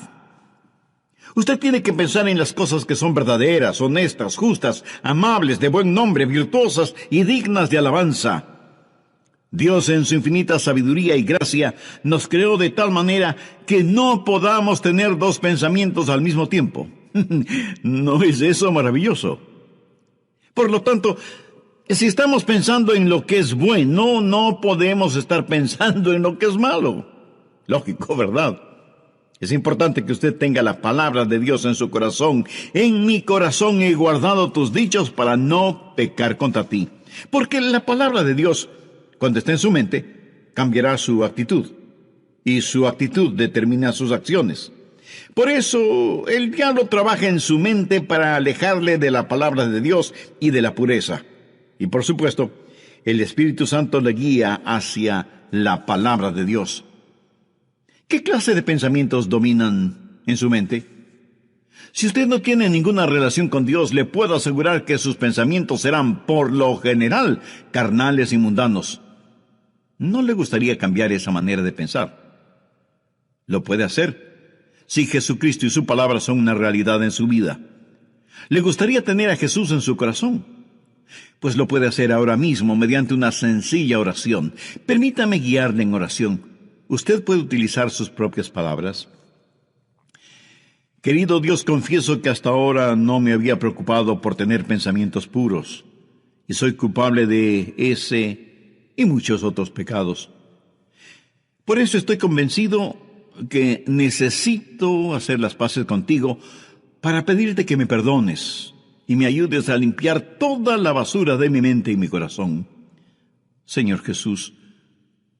Usted tiene que pensar en las cosas que son verdaderas, honestas, justas, amables, de buen nombre, virtuosas y dignas de alabanza. Dios en su infinita sabiduría y gracia nos creó de tal manera que no podamos tener dos pensamientos al mismo tiempo. ¿No es eso maravilloso? Por lo tanto, si estamos pensando en lo que es bueno, no podemos estar pensando en lo que es malo. Lógico, ¿verdad? Es importante que usted tenga la palabra de Dios en su corazón. En mi corazón he guardado tus dichos para no pecar contra ti. Porque la palabra de Dios, cuando está en su mente, cambiará su actitud. Y su actitud determina sus acciones. Por eso, el diablo trabaja en su mente para alejarle de la palabra de Dios y de la pureza. Y por supuesto, el Espíritu Santo le guía hacia la palabra de Dios. ¿Qué clase de pensamientos dominan en su mente? Si usted no tiene ninguna relación con Dios, le puedo asegurar que sus pensamientos serán, por lo general, carnales y mundanos. ¿No le gustaría cambiar esa manera de pensar? Lo puede hacer si Jesucristo y su palabra son una realidad en su vida. ¿Le gustaría tener a Jesús en su corazón? Pues lo puede hacer ahora mismo mediante una sencilla oración. Permítame guiarle en oración. Usted puede utilizar sus propias palabras. Querido Dios, confieso que hasta ahora no me había preocupado por tener pensamientos puros, y soy culpable de ese y muchos otros pecados. Por eso estoy convencido que necesito hacer las paces contigo para pedirte que me perdones y me ayudes a limpiar toda la basura de mi mente y mi corazón. Señor Jesús,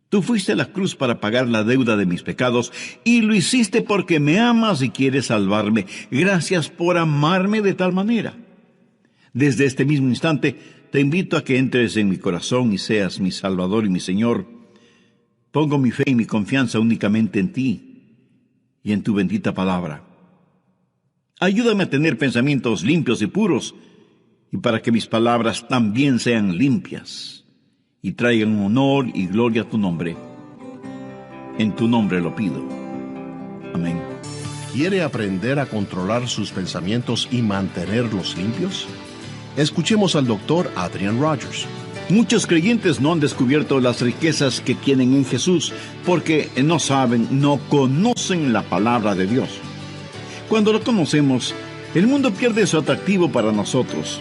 Tú fuiste a la cruz para pagar la deuda de mis pecados, y lo hiciste porque me amas y quieres salvarme. Gracias por amarme de tal manera. Desde este mismo instante, te invito a que entres en mi corazón y seas mi Salvador y mi Señor. Pongo mi fe y mi confianza únicamente en ti y en tu bendita palabra. Ayúdame a tener pensamientos limpios y puros, y para que mis palabras también sean limpias y traigan honor y gloria a tu nombre. En tu nombre lo pido. Amén. ¿Quiere aprender a controlar sus pensamientos y mantenerlos limpios? Escuchemos al Dr. Adrian Rogers. Muchos creyentes no han descubierto las riquezas que tienen en Jesús porque no saben, no conocen la palabra de Dios. Cuando lo conocemos, el mundo pierde su atractivo para nosotros.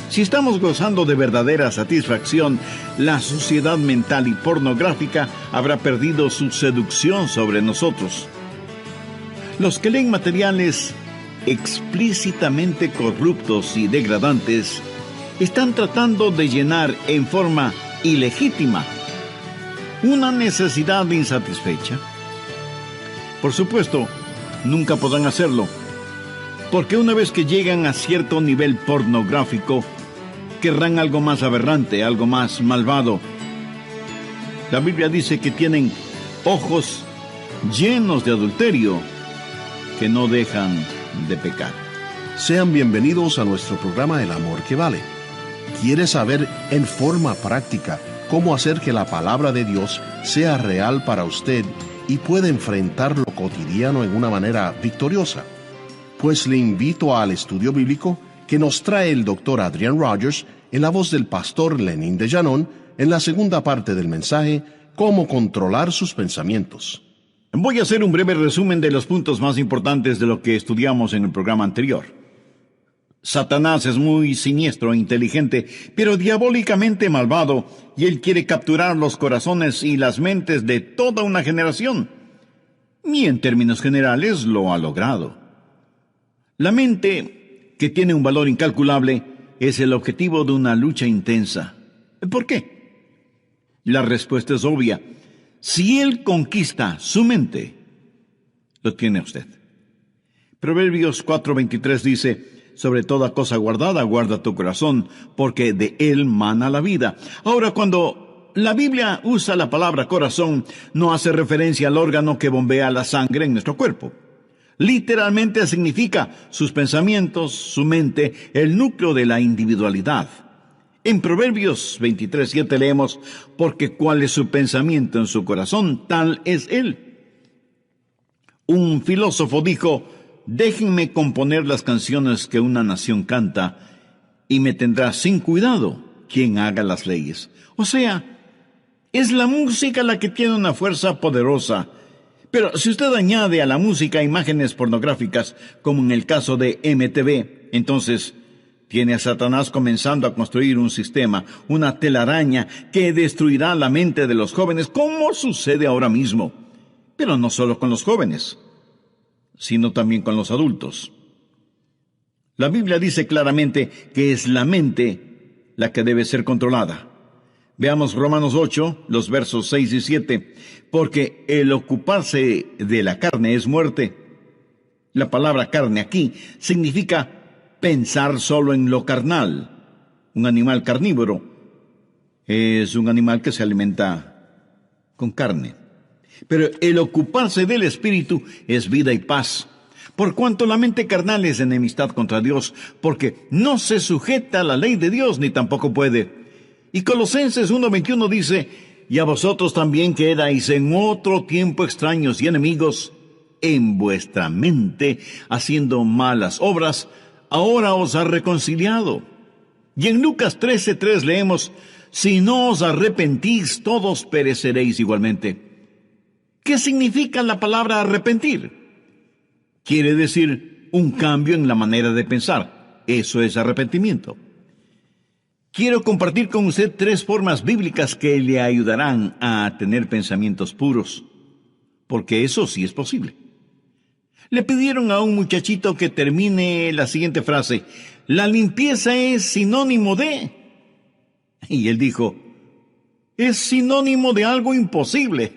Si estamos gozando de verdadera satisfacción, la suciedad mental y pornográfica habrá perdido su seducción sobre nosotros. Los que leen materiales explícitamente corruptos y degradantes están tratando de llenar en forma ilegítima una necesidad insatisfecha. Por supuesto, nunca podrán hacerlo, porque una vez que llegan a cierto nivel pornográfico, querrán algo más aberrante, algo más malvado. La Biblia dice que tienen ojos llenos de adulterio que no dejan de pecar. Sean bienvenidos a nuestro programa El Amor que Vale. ¿Quiere saber en forma práctica cómo hacer que la palabra de Dios sea real para usted y pueda enfrentar lo cotidiano en una manera victoriosa? Pues le invito al estudio bíblico que nos trae el Dr. Adrian Rogers en la voz del pastor Lenín de Llanón en la segunda parte del mensaje Cómo controlar sus pensamientos. Voy a hacer un breve resumen de los puntos más importantes de lo que estudiamos en el programa anterior. Satanás es muy siniestro e inteligente, pero diabólicamente malvado, y él quiere capturar los corazones y las mentes de toda una generación. Y en términos generales lo ha logrado. La mente, que tiene un valor incalculable, es el objetivo de una lucha intensa. ¿Por qué? La respuesta es obvia. Si él conquista su mente, lo tiene usted. Proverbios 4:23 dice: sobre toda cosa guardada, guarda tu corazón, porque de él mana la vida. Ahora, cuando la Biblia usa la palabra corazón, no hace referencia al órgano que bombea la sangre en nuestro cuerpo. Literalmente significa sus pensamientos, su mente, el núcleo de la individualidad. En Proverbios 23:7 leemos: porque cuál es su pensamiento en su corazón, tal es él. Un filósofo dijo: déjenme componer las canciones que una nación canta, y me tendrá sin cuidado quien haga las leyes. O sea, es la música la que tiene una fuerza poderosa. Pero si usted añade a la música imágenes pornográficas, como en el caso de MTV, entonces tiene a Satanás comenzando a construir un sistema, una telaraña que destruirá la mente de los jóvenes, como sucede ahora mismo. Pero no solo con los jóvenes, sino también con los adultos. La Biblia dice claramente que es la mente la que debe ser controlada. Veamos Romanos 8, los versos 6 y 7. Porque el ocuparse de la carne es muerte. La palabra carne aquí significa pensar solo en lo carnal. Un animal carnívoro es un animal que se alimenta con carne. Pero el ocuparse del espíritu es vida y paz. Por cuanto la mente carnal es enemistad contra Dios, porque no se sujeta a la ley de Dios, ni tampoco puede. Y Colosenses 1:21 dice: y a vosotros también que erais en otro tiempo extraños y enemigos en vuestra mente, haciendo malas obras, ahora os ha reconciliado. Y en Lucas 13:3 leemos: si no os arrepentís, todos pereceréis igualmente. ¿Qué significa la palabra arrepentir? Quiere decir un cambio en la manera de pensar. Eso es arrepentimiento. Quiero compartir con usted 3 formas bíblicas que le ayudarán a tener pensamientos puros, porque eso sí es posible. Le pidieron a un muchachito que termine la siguiente frase: la limpieza es sinónimo de... Y él dijo: es sinónimo de algo imposible.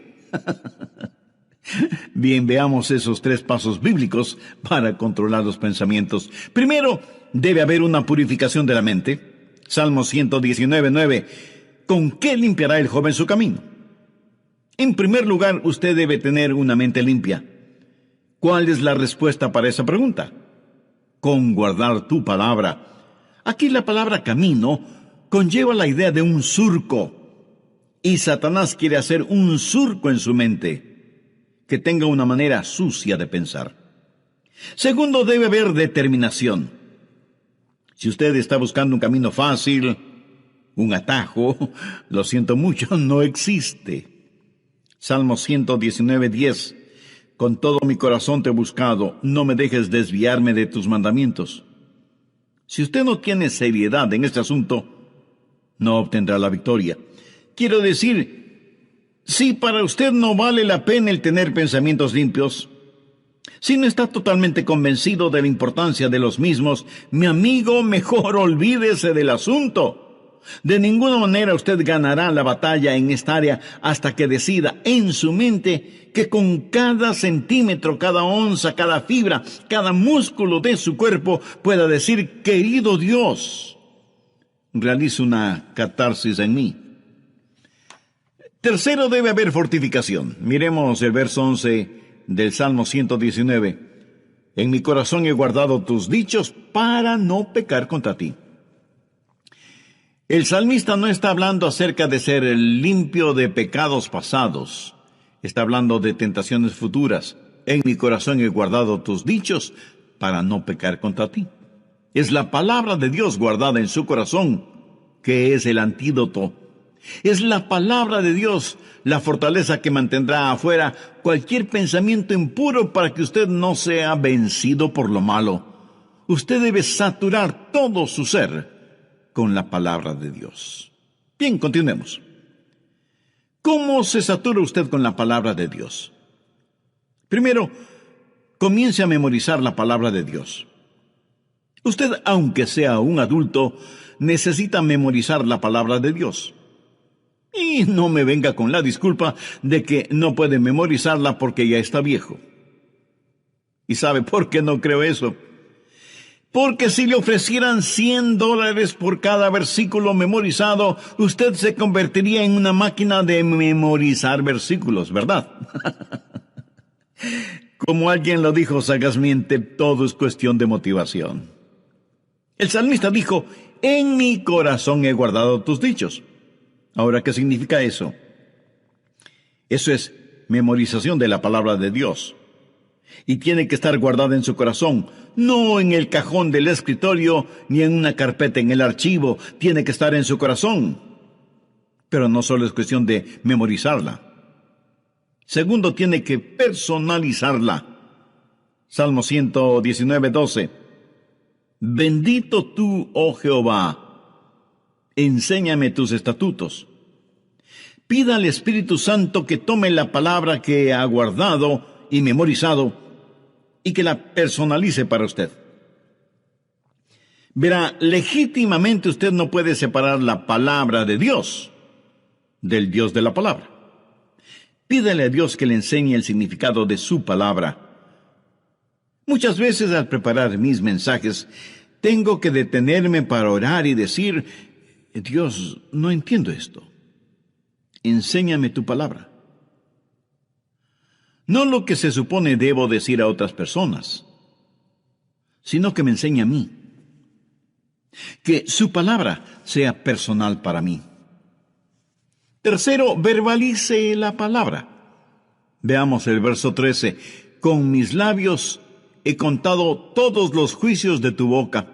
Bien, veamos esos 3 pasos bíblicos para controlar los pensamientos. Primero, debe haber una purificación de la mente. Salmo 119:9. ¿Con qué limpiará el joven su camino? En primer lugar, usted debe tener una mente limpia. ¿Cuál es la respuesta para esa pregunta? Con guardar tu palabra. Aquí la palabra camino conlleva la idea de un surco. Y Satanás quiere hacer un surco en su mente, que tenga una manera sucia de pensar. Segundo, debe haber determinación. Si usted está buscando un camino fácil, un atajo, lo siento mucho, no existe. Salmo 119:10. Con todo mi corazón te he buscado, no me dejes desviarme de tus mandamientos. Si usted no tiene seriedad en este asunto, no obtendrá la victoria. Quiero decir, si para usted no vale la pena el tener pensamientos limpios, si no está totalmente convencido de la importancia de los mismos, mi amigo, mejor olvídese del asunto. De ninguna manera usted ganará la batalla en esta área hasta que decida en su mente que con cada centímetro, cada onza, cada fibra, cada músculo de su cuerpo pueda decir: querido Dios, realiza una catarsis en mí. Tercero, debe haber fortificación. Miremos el verso 11 del Salmo 119. En mi corazón he guardado tus dichos para no pecar contra ti. El salmista no está hablando acerca de ser limpio de pecados pasados. Está hablando de tentaciones futuras. En mi corazón he guardado tus dichos para no pecar contra ti. Es la palabra de Dios guardada en su corazón que es el antídoto. Es la palabra de Dios la fortaleza que mantendrá afuera cualquier pensamiento impuro para que usted no sea vencido por lo malo. Usted debe saturar todo su ser con la palabra de Dios. Bien, continuemos. ¿Cómo se satura usted con la palabra de Dios? Primero, comience a memorizar la palabra de Dios. Usted, aunque sea un adulto, necesita memorizar la palabra de Dios. Y no me venga con la disculpa de que no puede memorizarla porque ya está viejo. ¿Y sabe por qué no creo eso? Porque si le ofrecieran $100 por cada versículo memorizado, usted se convertiría en una máquina de memorizar versículos, ¿verdad? Como alguien lo dijo sagazmente, todo es cuestión de motivación. El salmista dijo: en mi corazón he guardado tus dichos. Ahora, ¿qué significa eso? Eso es memorización de la palabra de Dios. Y tiene que estar guardada en su corazón, no en el cajón del escritorio, ni en una carpeta en el archivo. Tiene que estar en su corazón. Pero no solo es cuestión de memorizarla. Segundo, tiene que personalizarla. Salmo 119:12. Bendito tú, oh Jehová, enséñame tus estatutos. Pida al Espíritu Santo que tome la palabra que ha guardado y memorizado y que la personalice para usted. Verá, legítimamente usted no puede separar la palabra de Dios del Dios de la palabra. Pídale a Dios que le enseñe el significado de su palabra. Muchas veces al preparar mis mensajes, tengo que detenerme para orar y decir: Dios, no entiendo esto. Enséñame tu palabra. No lo que se supone debo decir a otras personas, sino que me enseñe a mí. Que su palabra sea personal para mí. Tercero, verbalice la palabra. Veamos el verso 13. Con mis labios he contado todos los juicios de tu boca.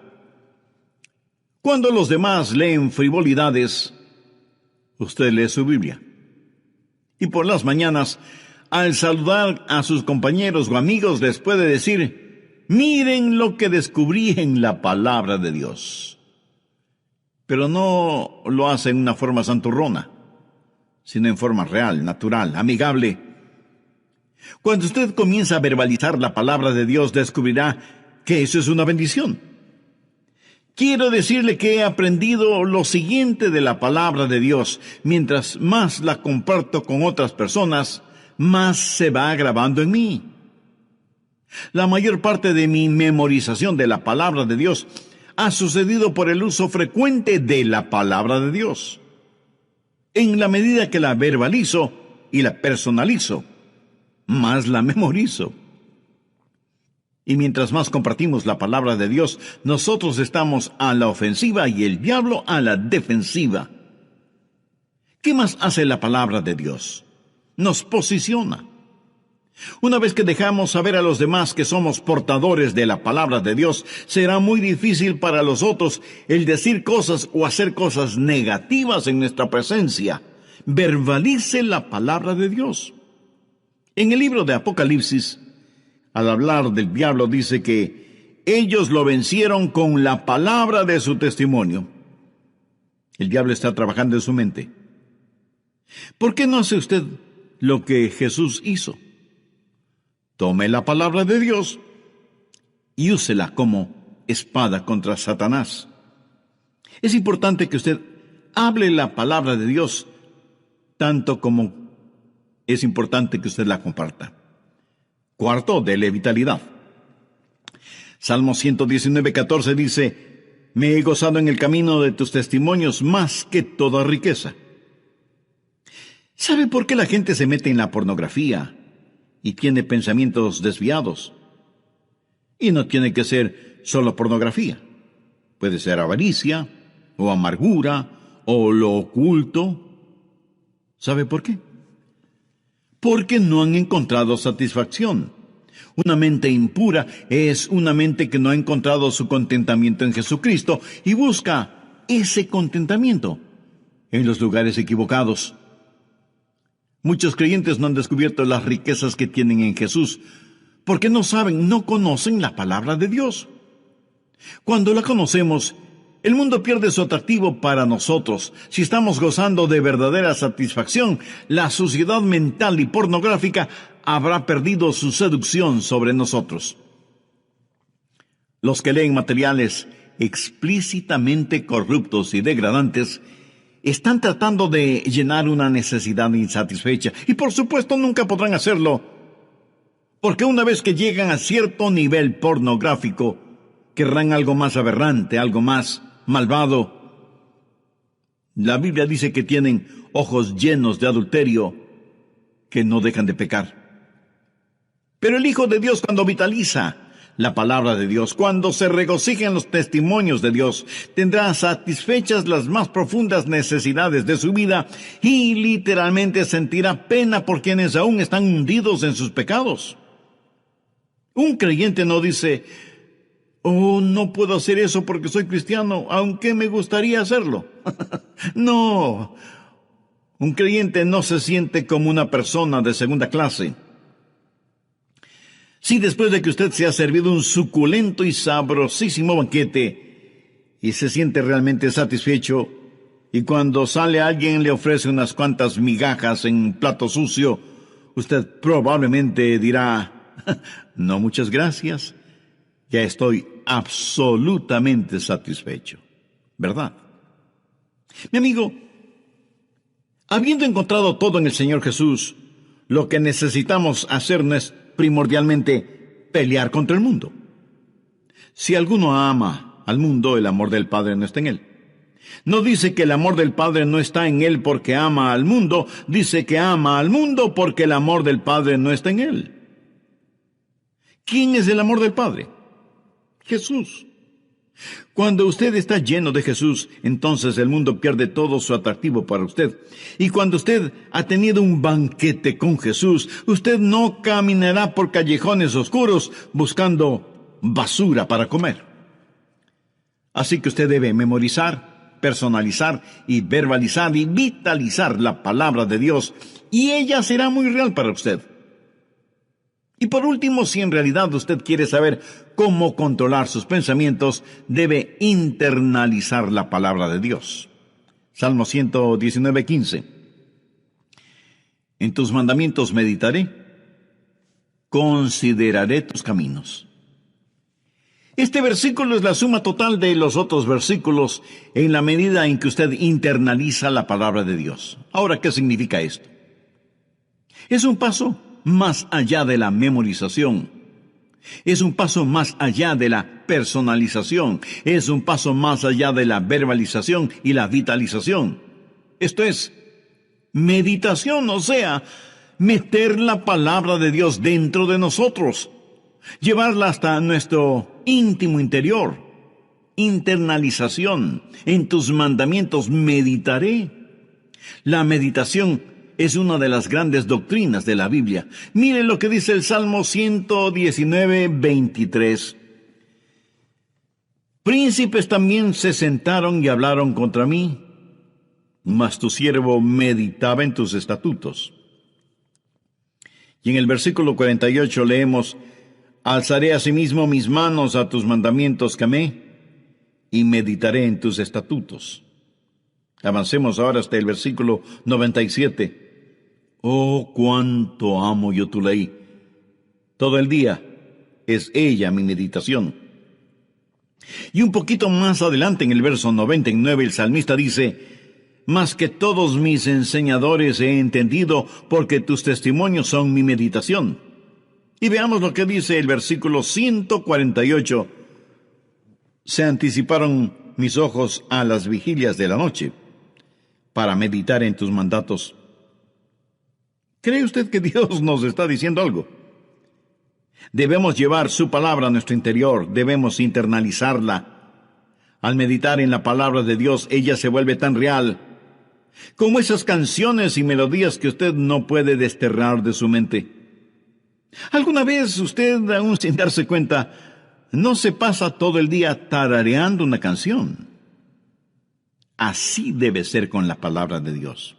Cuando los demás leen frivolidades, usted lee su Biblia. Y por las mañanas, al saludar a sus compañeros o amigos, les puede decir: miren lo que descubrí en la palabra de Dios. Pero no lo hace en una forma santurrona, sino en forma real, natural, amigable. Cuando usted comienza a verbalizar la palabra de Dios, descubrirá que eso es una bendición. Quiero decirle que he aprendido lo siguiente de la palabra de Dios. Mientras más la comparto con otras personas, más se va grabando en mí. La mayor parte de mi memorización de la palabra de Dios ha sucedido por el uso frecuente de la palabra de Dios. En la medida que la verbalizo y la personalizo, más la memorizo. Y mientras más compartimos la palabra de Dios, nosotros estamos a la ofensiva y el diablo a la defensiva. ¿Qué más hace la palabra de Dios? Nos posiciona. Una vez que dejamos saber a los demás que somos portadores de la palabra de Dios, será muy difícil para los otros el decir cosas o hacer cosas negativas en nuestra presencia. Verbalice la palabra de Dios. En el libro de Apocalipsis, al hablar del diablo, dice que ellos lo vencieron con la palabra de su testimonio. El diablo está trabajando en su mente. ¿Por qué no hace usted lo que Jesús hizo? Tome la palabra de Dios y úsela como espada contra Satanás. Es importante que usted hable la palabra de Dios, tanto como es importante que usted la comparta. Cuarto, dele vitalidad. Salmo 119:14 dice: me he gozado en el camino de tus testimonios más que toda riqueza. ¿Sabe por qué la gente se mete en la pornografía y tiene pensamientos desviados? Y no tiene que ser solo pornografía. Puede ser avaricia, o amargura, o lo oculto. ¿Sabe por qué? Porque no han encontrado satisfacción. Una mente impura es una mente que no ha encontrado su contentamiento en Jesucristo y busca ese contentamiento en los lugares equivocados. Muchos creyentes no han descubierto las riquezas que tienen en Jesús porque no saben, no conocen la palabra de Dios. Cuando la conocemos, el mundo pierde su atractivo para nosotros. Si estamos gozando de verdadera satisfacción, la suciedad mental y pornográfica habrá perdido su seducción sobre nosotros. Los que leen materiales explícitamente corruptos y degradantes están tratando de llenar una necesidad insatisfecha. Y por supuesto nunca podrán hacerlo, porque una vez que llegan a cierto nivel pornográfico, querrán algo más aberrante, algo más malvado. La Biblia dice que tienen ojos llenos de adulterio que no dejan de pecar. Pero el Hijo de Dios, cuando vitaliza la palabra de Dios, cuando se regocija en los testimonios de Dios, tendrá satisfechas las más profundas necesidades de su vida y literalmente sentirá pena por quienes aún están hundidos en sus pecados. Un creyente no dice: oh, no puedo hacer eso porque soy cristiano, aunque me gustaría hacerlo. No, un creyente no se siente como una persona de segunda clase. Si después de que usted se ha servido un suculento y sabrosísimo banquete y se siente realmente satisfecho, y cuando sale alguien le ofrece unas cuantas migajas en un plato sucio, usted probablemente dirá: no, muchas gracias, ya estoy absolutamente satisfecho, ¿verdad? Mi amigo, habiendo encontrado todo en el Señor Jesús, lo que necesitamos hacer no es primordialmente pelear contra el mundo. Si alguno ama al mundo, el amor del Padre no está en él. No dice que el amor del Padre no está en él porque ama al mundo, dice que ama al mundo porque el amor del Padre no está en él. ¿Quién es el amor del Padre? Jesús. Cuando usted está lleno de Jesús, entonces el mundo pierde todo su atractivo para usted. Y cuando usted ha tenido un banquete con Jesús, usted no caminará por callejones oscuros buscando basura para comer. Así que usted debe memorizar, personalizar y verbalizar y vitalizar la palabra de Dios, y ella será muy real para usted. Y por último, si en realidad usted quiere saber cómo controlar sus pensamientos, debe internalizar la palabra de Dios. Salmo 119:15. En tus mandamientos meditaré, consideraré tus caminos. Este versículo es la suma total de los otros versículos en la medida en que usted internaliza la palabra de Dios. Ahora, ¿qué significa esto? Es un paso más allá de la memorización. Es un paso más allá de la personalización. Es un paso más allá de la verbalización y la vitalización. Esto es meditación, o sea, meter la palabra de Dios dentro de nosotros. Llevarla hasta nuestro íntimo interior. Internalización. En tus mandamientos meditaré. La meditación es una de las grandes doctrinas de la Biblia. Mire lo que dice el Salmo 119, 23. Príncipes también se sentaron y hablaron contra mí, mas tu siervo meditaba en tus estatutos. Y en el versículo 48 leemos: alzaré asimismo mis manos a tus mandamientos que amé, y meditaré en tus estatutos. Avancemos ahora hasta el versículo 97. Oh, cuánto amo yo tu ley. Todo el día es ella mi meditación. Y un poquito más adelante, en el verso 99, el salmista dice: más que todos mis enseñadores he entendido, porque tus testimonios son mi meditación. Y veamos lo que dice el versículo 148. Se anticiparon mis ojos a las vigilias de la noche, para meditar en tus mandatos. ¿Cree usted que Dios nos está diciendo algo? Debemos llevar su palabra a nuestro interior, debemos internalizarla. Al meditar en la palabra de Dios, ella se vuelve tan real como esas canciones y melodías que usted no puede desterrar de su mente. ¿Alguna vez usted, aún sin darse cuenta, no se pasa todo el día tarareando una canción? Así debe ser con la palabra de Dios.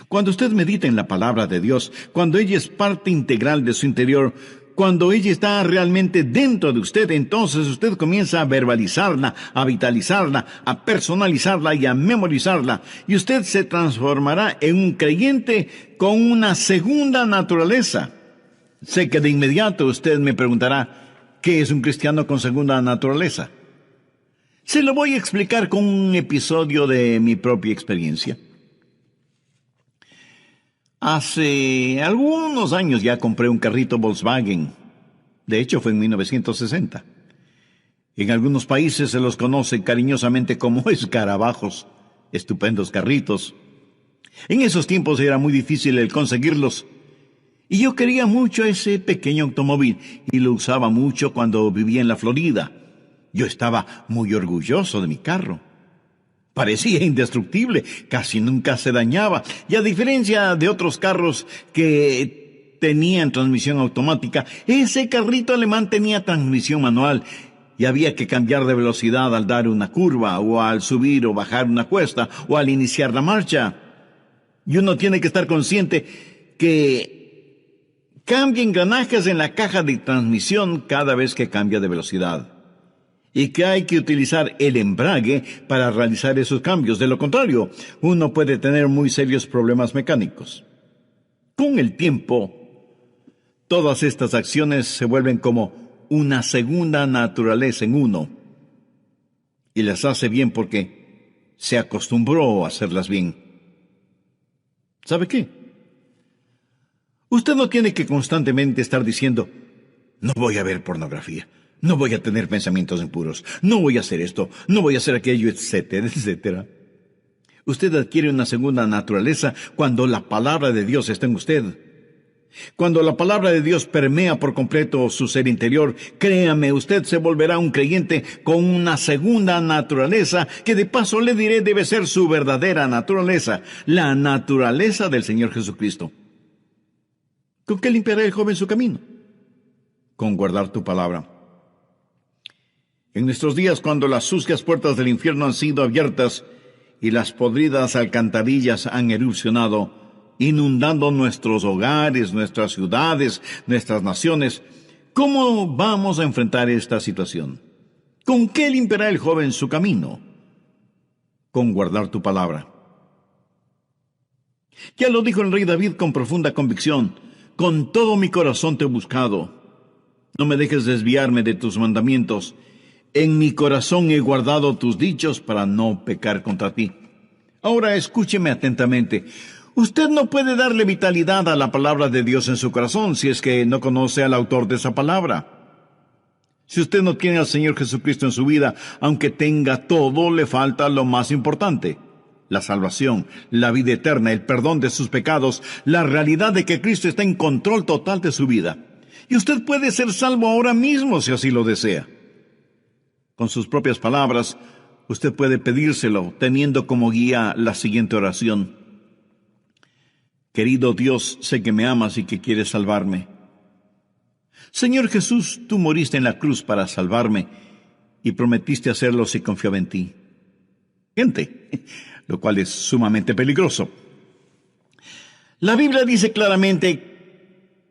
Cuando usted medita en la palabra de Dios, cuando ella es parte integral de su interior, cuando ella está realmente dentro de usted, entonces usted comienza a verbalizarla, a vitalizarla, a personalizarla y a memorizarla. Y usted se transformará en un creyente con una segunda naturaleza. Sé que de inmediato usted me preguntará, ¿qué es un cristiano con segunda naturaleza? Se lo voy a explicar con un episodio de mi propia experiencia. Hace algunos años ya compré un carrito Volkswagen. De hecho, fue en 1960. En algunos países se los conoce cariñosamente como escarabajos, estupendos carritos. En esos tiempos era muy difícil el conseguirlos. Y yo quería mucho ese pequeño automóvil y lo usaba mucho cuando vivía en la Florida. Yo estaba muy orgulloso de mi carro. Parecía indestructible, casi nunca se dañaba, y a diferencia de otros carros que tenían transmisión automática, ese carrito alemán tenía transmisión manual, y había que cambiar de velocidad al dar una curva, o al subir o bajar una cuesta, o al iniciar la marcha. Y uno tiene que estar consciente que cambia engranajes en la caja de transmisión cada vez que cambia de velocidad. Y que hay que utilizar el embrague para realizar esos cambios. De lo contrario, uno puede tener muy serios problemas mecánicos. Con el tiempo, todas estas acciones se vuelven como una segunda naturaleza en uno. Y las hace bien porque se acostumbró a hacerlas bien. ¿Sabe qué? Usted no tiene que constantemente estar diciendo, no voy a ver pornografía. No voy a tener pensamientos impuros, no voy a hacer esto, no voy a hacer aquello, etcétera, etcétera. Usted adquiere una segunda naturaleza cuando la palabra de Dios está en usted. Cuando la palabra de Dios permea por completo su ser interior, créame, usted se volverá un creyente con una segunda naturaleza, que de paso le diré debe ser su verdadera naturaleza, la naturaleza del Señor Jesucristo. ¿Con qué limpiará el joven su camino? Con guardar tu palabra. En nuestros días, cuando las sucias puertas del infierno han sido abiertas y las podridas alcantarillas han erupcionado, inundando nuestros hogares, nuestras ciudades, nuestras naciones, ¿cómo vamos a enfrentar esta situación? ¿Con qué limpiará el joven su camino? Con guardar tu palabra. Ya lo dijo el rey David con profunda convicción, con todo mi corazón te he buscado. No me dejes desviarme de tus mandamientos. En mi corazón he guardado tus dichos para no pecar contra ti. Ahora escúcheme atentamente. Usted no puede darle vitalidad a la palabra de Dios en su corazón si es que no conoce al autor de esa palabra. Si usted no tiene al Señor Jesucristo en su vida, aunque tenga todo, le falta lo más importante: la salvación, la vida eterna, el perdón de sus pecados, la realidad de que Cristo está en control total de su vida. Y usted puede ser salvo ahora mismo si así lo desea. Con sus propias palabras, usted puede pedírselo, teniendo como guía la siguiente oración: Querido Dios, sé que me amas y que quieres salvarme. Señor Jesús, tú moriste en la cruz para salvarme y prometiste hacerlo si confiaba en ti. Lo cual es sumamente peligroso. La Biblia dice claramente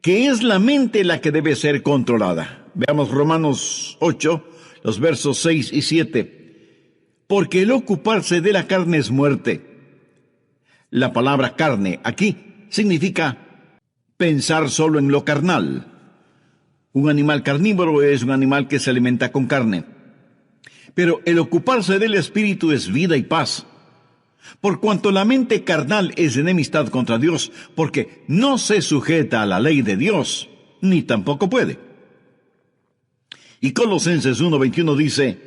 que es la mente la que debe ser controlada. Veamos Romanos 8, los versos 6 y 7. Porque el ocuparse de la carne es muerte. La palabra carne aquí significa pensar solo en lo carnal. Un animal carnívoro es un animal que se alimenta con carne. Pero el ocuparse del espíritu es vida y paz. Por cuanto la mente carnal es enemistad contra Dios, porque no se sujeta a la ley de Dios, ni tampoco puede. Y Colosenses 1:21 dice: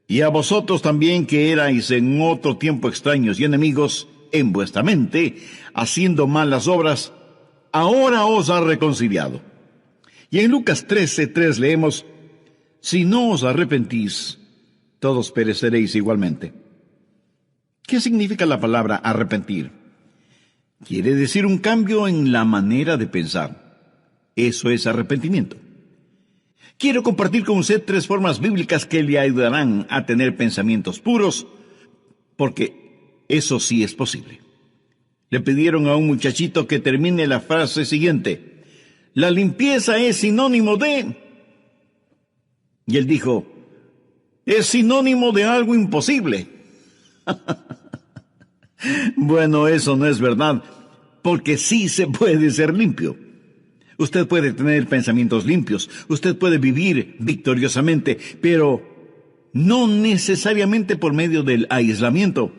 Y a vosotros también, que erais en otro tiempo extraños y enemigos en vuestra mente, haciendo malas obras, ahora os ha reconciliado. Y en Lucas 13:3 leemos: Si no os arrepentís, todos pereceréis igualmente. ¿Qué significa la palabra arrepentir? Quiere decir un cambio en la manera de pensar. Eso es arrepentimiento. Quiero compartir con usted 3 formas bíblicas que le ayudarán a tener pensamientos puros, porque eso sí es posible. Le pidieron a un muchachito que termine la frase siguiente: la limpieza es sinónimo de... Y él dijo: es sinónimo de algo imposible. Bueno, eso no es verdad, porque sí se puede ser limpio. Usted puede tener pensamientos limpios, usted puede vivir victoriosamente, pero no necesariamente por medio del aislamiento.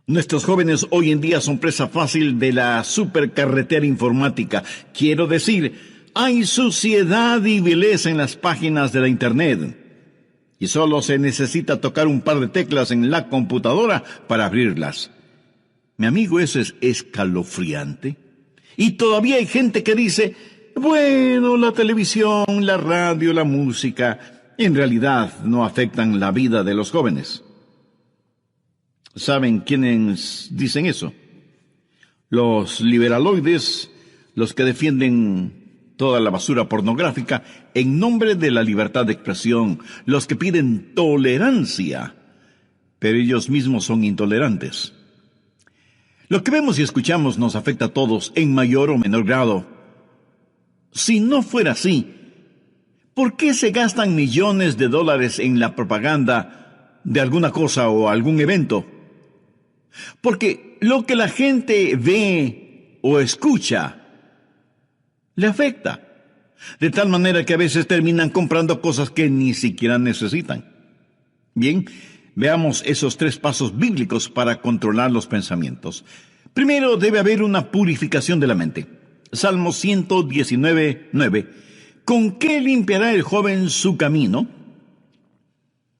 Nuestros jóvenes hoy en día son presa fácil de la supercarretera informática. Quiero decir, hay suciedad y vileza en las páginas de la Internet. Y solo se necesita tocar un par de teclas en la computadora para abrirlas. Mi amigo, eso es escalofriante. Y todavía hay gente que dice: bueno, la televisión, la radio, la música, en realidad no afectan la vida de los jóvenes. ¿Saben quiénes dicen eso? Los liberaloides, los que defienden toda la basura pornográfica en nombre de la libertad de expresión, los que piden tolerancia, pero ellos mismos son intolerantes. Lo que vemos y escuchamos nos afecta a todos en mayor o menor grado. Si no fuera así, ¿por qué se gastan millones de dólares en la propaganda de alguna cosa o algún evento? Porque lo que la gente ve o escucha le afecta, de tal manera que a veces terminan comprando cosas que ni siquiera necesitan. Bien, veamos esos 3 pasos bíblicos para controlar los pensamientos. Primero, debe haber una purificación de la mente. Salmo 119:9. ¿Con qué limpiará el joven su camino?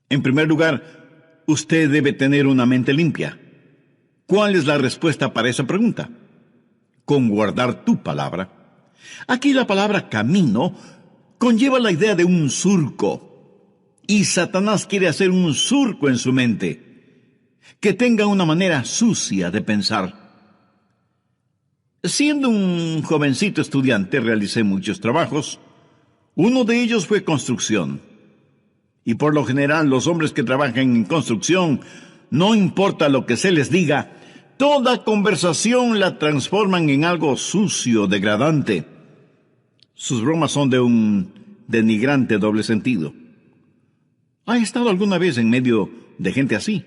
En primer lugar, usted debe tener una mente limpia. ¿Cuál es la respuesta para esa pregunta? Con guardar tu palabra. Aquí la palabra camino conlleva la idea de un surco. Y Satanás quiere hacer un surco en su mente, que tenga una manera sucia de pensar. Siendo un jovencito estudiante, realicé muchos trabajos. Uno de ellos fue construcción. Y por lo general, los hombres que trabajan en construcción, no importa lo que se les diga, toda conversación la transforman en algo sucio, degradante. Sus bromas son de un denigrante doble sentido. ¿Ha estado alguna vez en medio de gente así?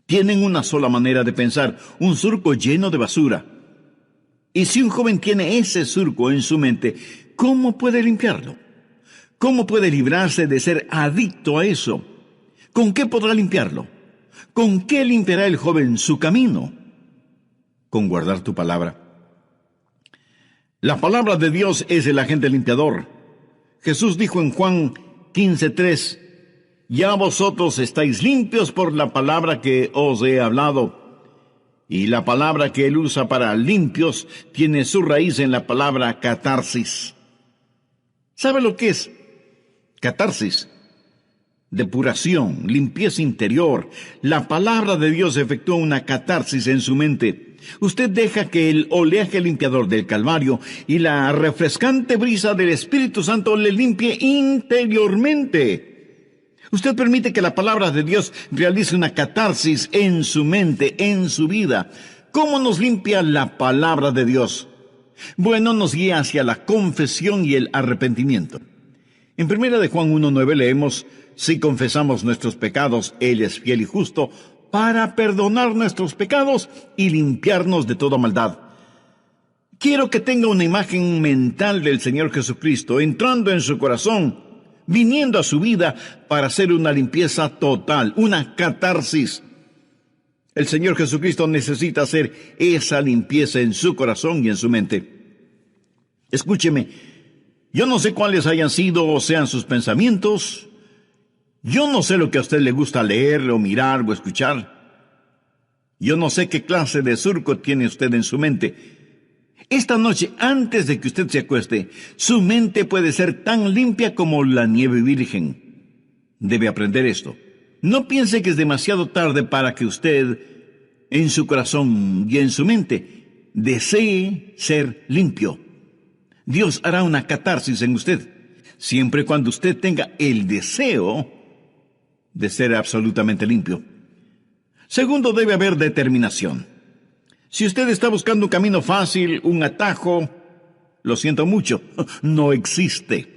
Tienen una sola manera de pensar, un surco lleno de basura. Y si un joven tiene ese surco en su mente, ¿cómo puede limpiarlo? ¿Cómo puede librarse de ser adicto a eso? ¿Con qué podrá limpiarlo? ¿Con qué limpiará el joven su camino? Con guardar tu palabra. La palabra de Dios es el agente limpiador. Jesús dijo en Juan 15:3, ya vosotros estáis limpios por la palabra que os he hablado. Y la palabra que él usa para limpios tiene su raíz en la palabra catarsis. ¿Sabe lo que es catarsis? Depuración, limpieza interior. La palabra de Dios efectúa una catarsis en su mente. Usted deja que el oleaje limpiador del Calvario y la refrescante brisa del Espíritu Santo le limpie interiormente. Usted permite que la palabra de Dios realice una catarsis en su mente, en su vida. ¿Cómo nos limpia la palabra de Dios? Bueno, nos guía hacia la confesión y el arrepentimiento. En 1 de Juan 1:9 leemos, si confesamos nuestros pecados, Él es fiel y justo para perdonar nuestros pecados y limpiarnos de toda maldad. Quiero que tenga una imagen mental del Señor Jesucristo entrando en su corazón, viniendo a su vida para hacer una limpieza total, una catarsis. El Señor Jesucristo necesita hacer esa limpieza en su corazón y en su mente. Escúcheme, yo no sé cuáles hayan sido o sean sus pensamientos. Yo no sé lo que a usted le gusta leer o mirar o escuchar. Yo no sé qué clase de surco tiene usted en su mente. Esta noche, antes de que usted se acueste, su mente puede ser tan limpia como la nieve virgen. Debe aprender esto. No piense que es demasiado tarde para que usted, en su corazón y en su mente, desee ser limpio. Dios hará una catarsis en usted, siempre y cuando usted tenga el deseo de ser absolutamente limpio. Segundo, debe haber determinación. Si usted está buscando un camino fácil, un atajo, lo siento mucho, no existe.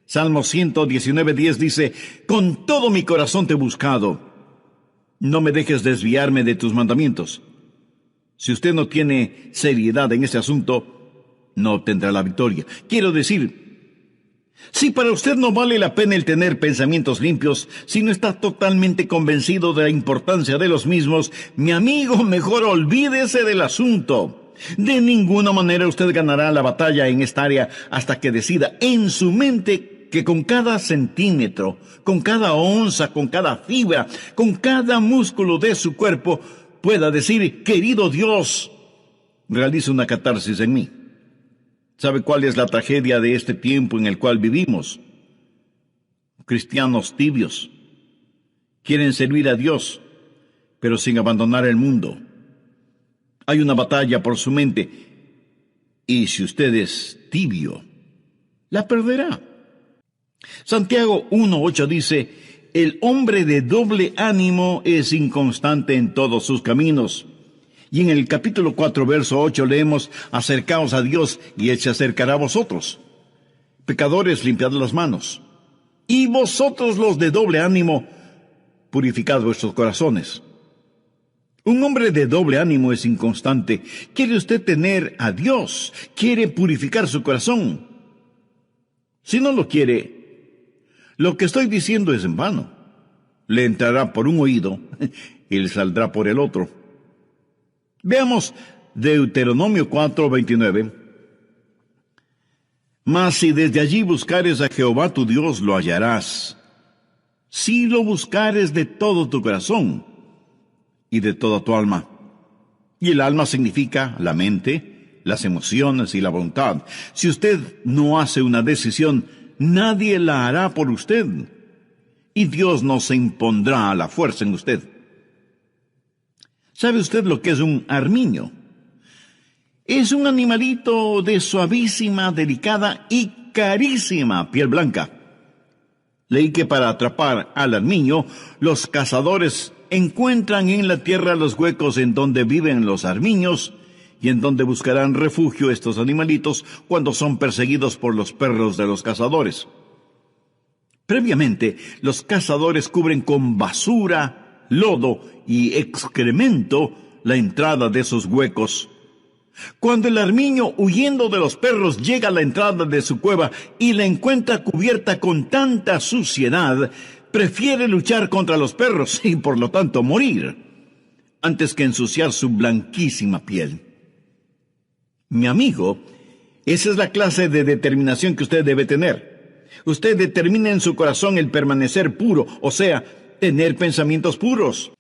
Salmo 119:10 dice, con todo mi corazón te he buscado. No me dejes desviarme de tus mandamientos. Si usted no tiene seriedad en este asunto, no obtendrá la victoria. Quiero decir, si para usted no vale la pena el tener pensamientos limpios, si no está totalmente convencido de la importancia de los mismos, mi amigo, mejor olvídese del asunto. De ninguna manera usted ganará la batalla en esta área hasta que decida en su mente que con cada centímetro, con cada onza, con cada fibra, con cada músculo de su cuerpo, pueda decir, querido Dios, realiza una catarsis en mí. ¿Sabe cuál es la tragedia de este tiempo en el cual vivimos? Cristianos tibios. Quieren servir a Dios, pero sin abandonar el mundo. Hay una batalla por su mente, y si usted es tibio, la perderá. Santiago 1:8 dice, el hombre de doble ánimo es inconstante en todos sus caminos. Y en el capítulo 4, verso 8 leemos, acercaos a Dios y Él se acercará a vosotros. Pecadores, limpiad las manos. Y vosotros los de doble ánimo, purificad vuestros corazones. Un hombre de doble ánimo es inconstante. ¿Quiere usted tener a Dios? ¿Quiere purificar su corazón? Si no lo quiere, lo que estoy diciendo es en vano. Le entrará por un oído y le saldrá por el otro. Veamos Deuteronomio 4:29. Mas si desde allí buscares a Jehová tu Dios, lo hallarás. Si lo buscares de todo tu corazón y de toda tu alma. Y el alma significa la mente, las emociones y la voluntad. Si usted no hace una decisión, nadie la hará por usted. Y Dios no se impondrá a la fuerza en usted. ¿Sabe usted lo que es un armiño? Es un animalito de suavísima, delicada y carísima piel blanca. Leí que para atrapar al armiño, los cazadores encuentran en la tierra los huecos en donde viven los armiños y en donde buscarán refugio estos animalitos cuando son perseguidos por los perros de los cazadores. Previamente, los cazadores cubren con basura, lodo y excremento la entrada de esos huecos. Cuando el armiño, huyendo de los perros, llega a la entrada de su cueva y la encuentra cubierta con tanta suciedad, prefiere luchar contra los perros y, por lo tanto, morir, antes que ensuciar su blanquísima piel. Mi amigo, esa es la clase de determinación que usted debe tener. Usted determina en su corazón el permanecer puro, o sea, tener pensamientos puros.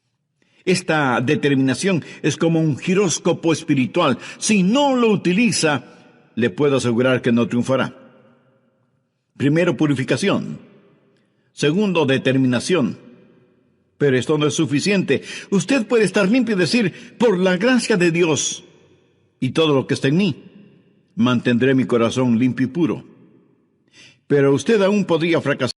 Esta determinación es como un giróscopo espiritual. Si no lo utiliza, le puedo asegurar que no triunfará. Primero, purificación. Segundo, determinación. Pero esto no es suficiente. Usted puede estar limpio y decir, por la gracia de Dios y todo lo que está en mí, mantendré mi corazón limpio y puro. Pero usted aún podría fracasar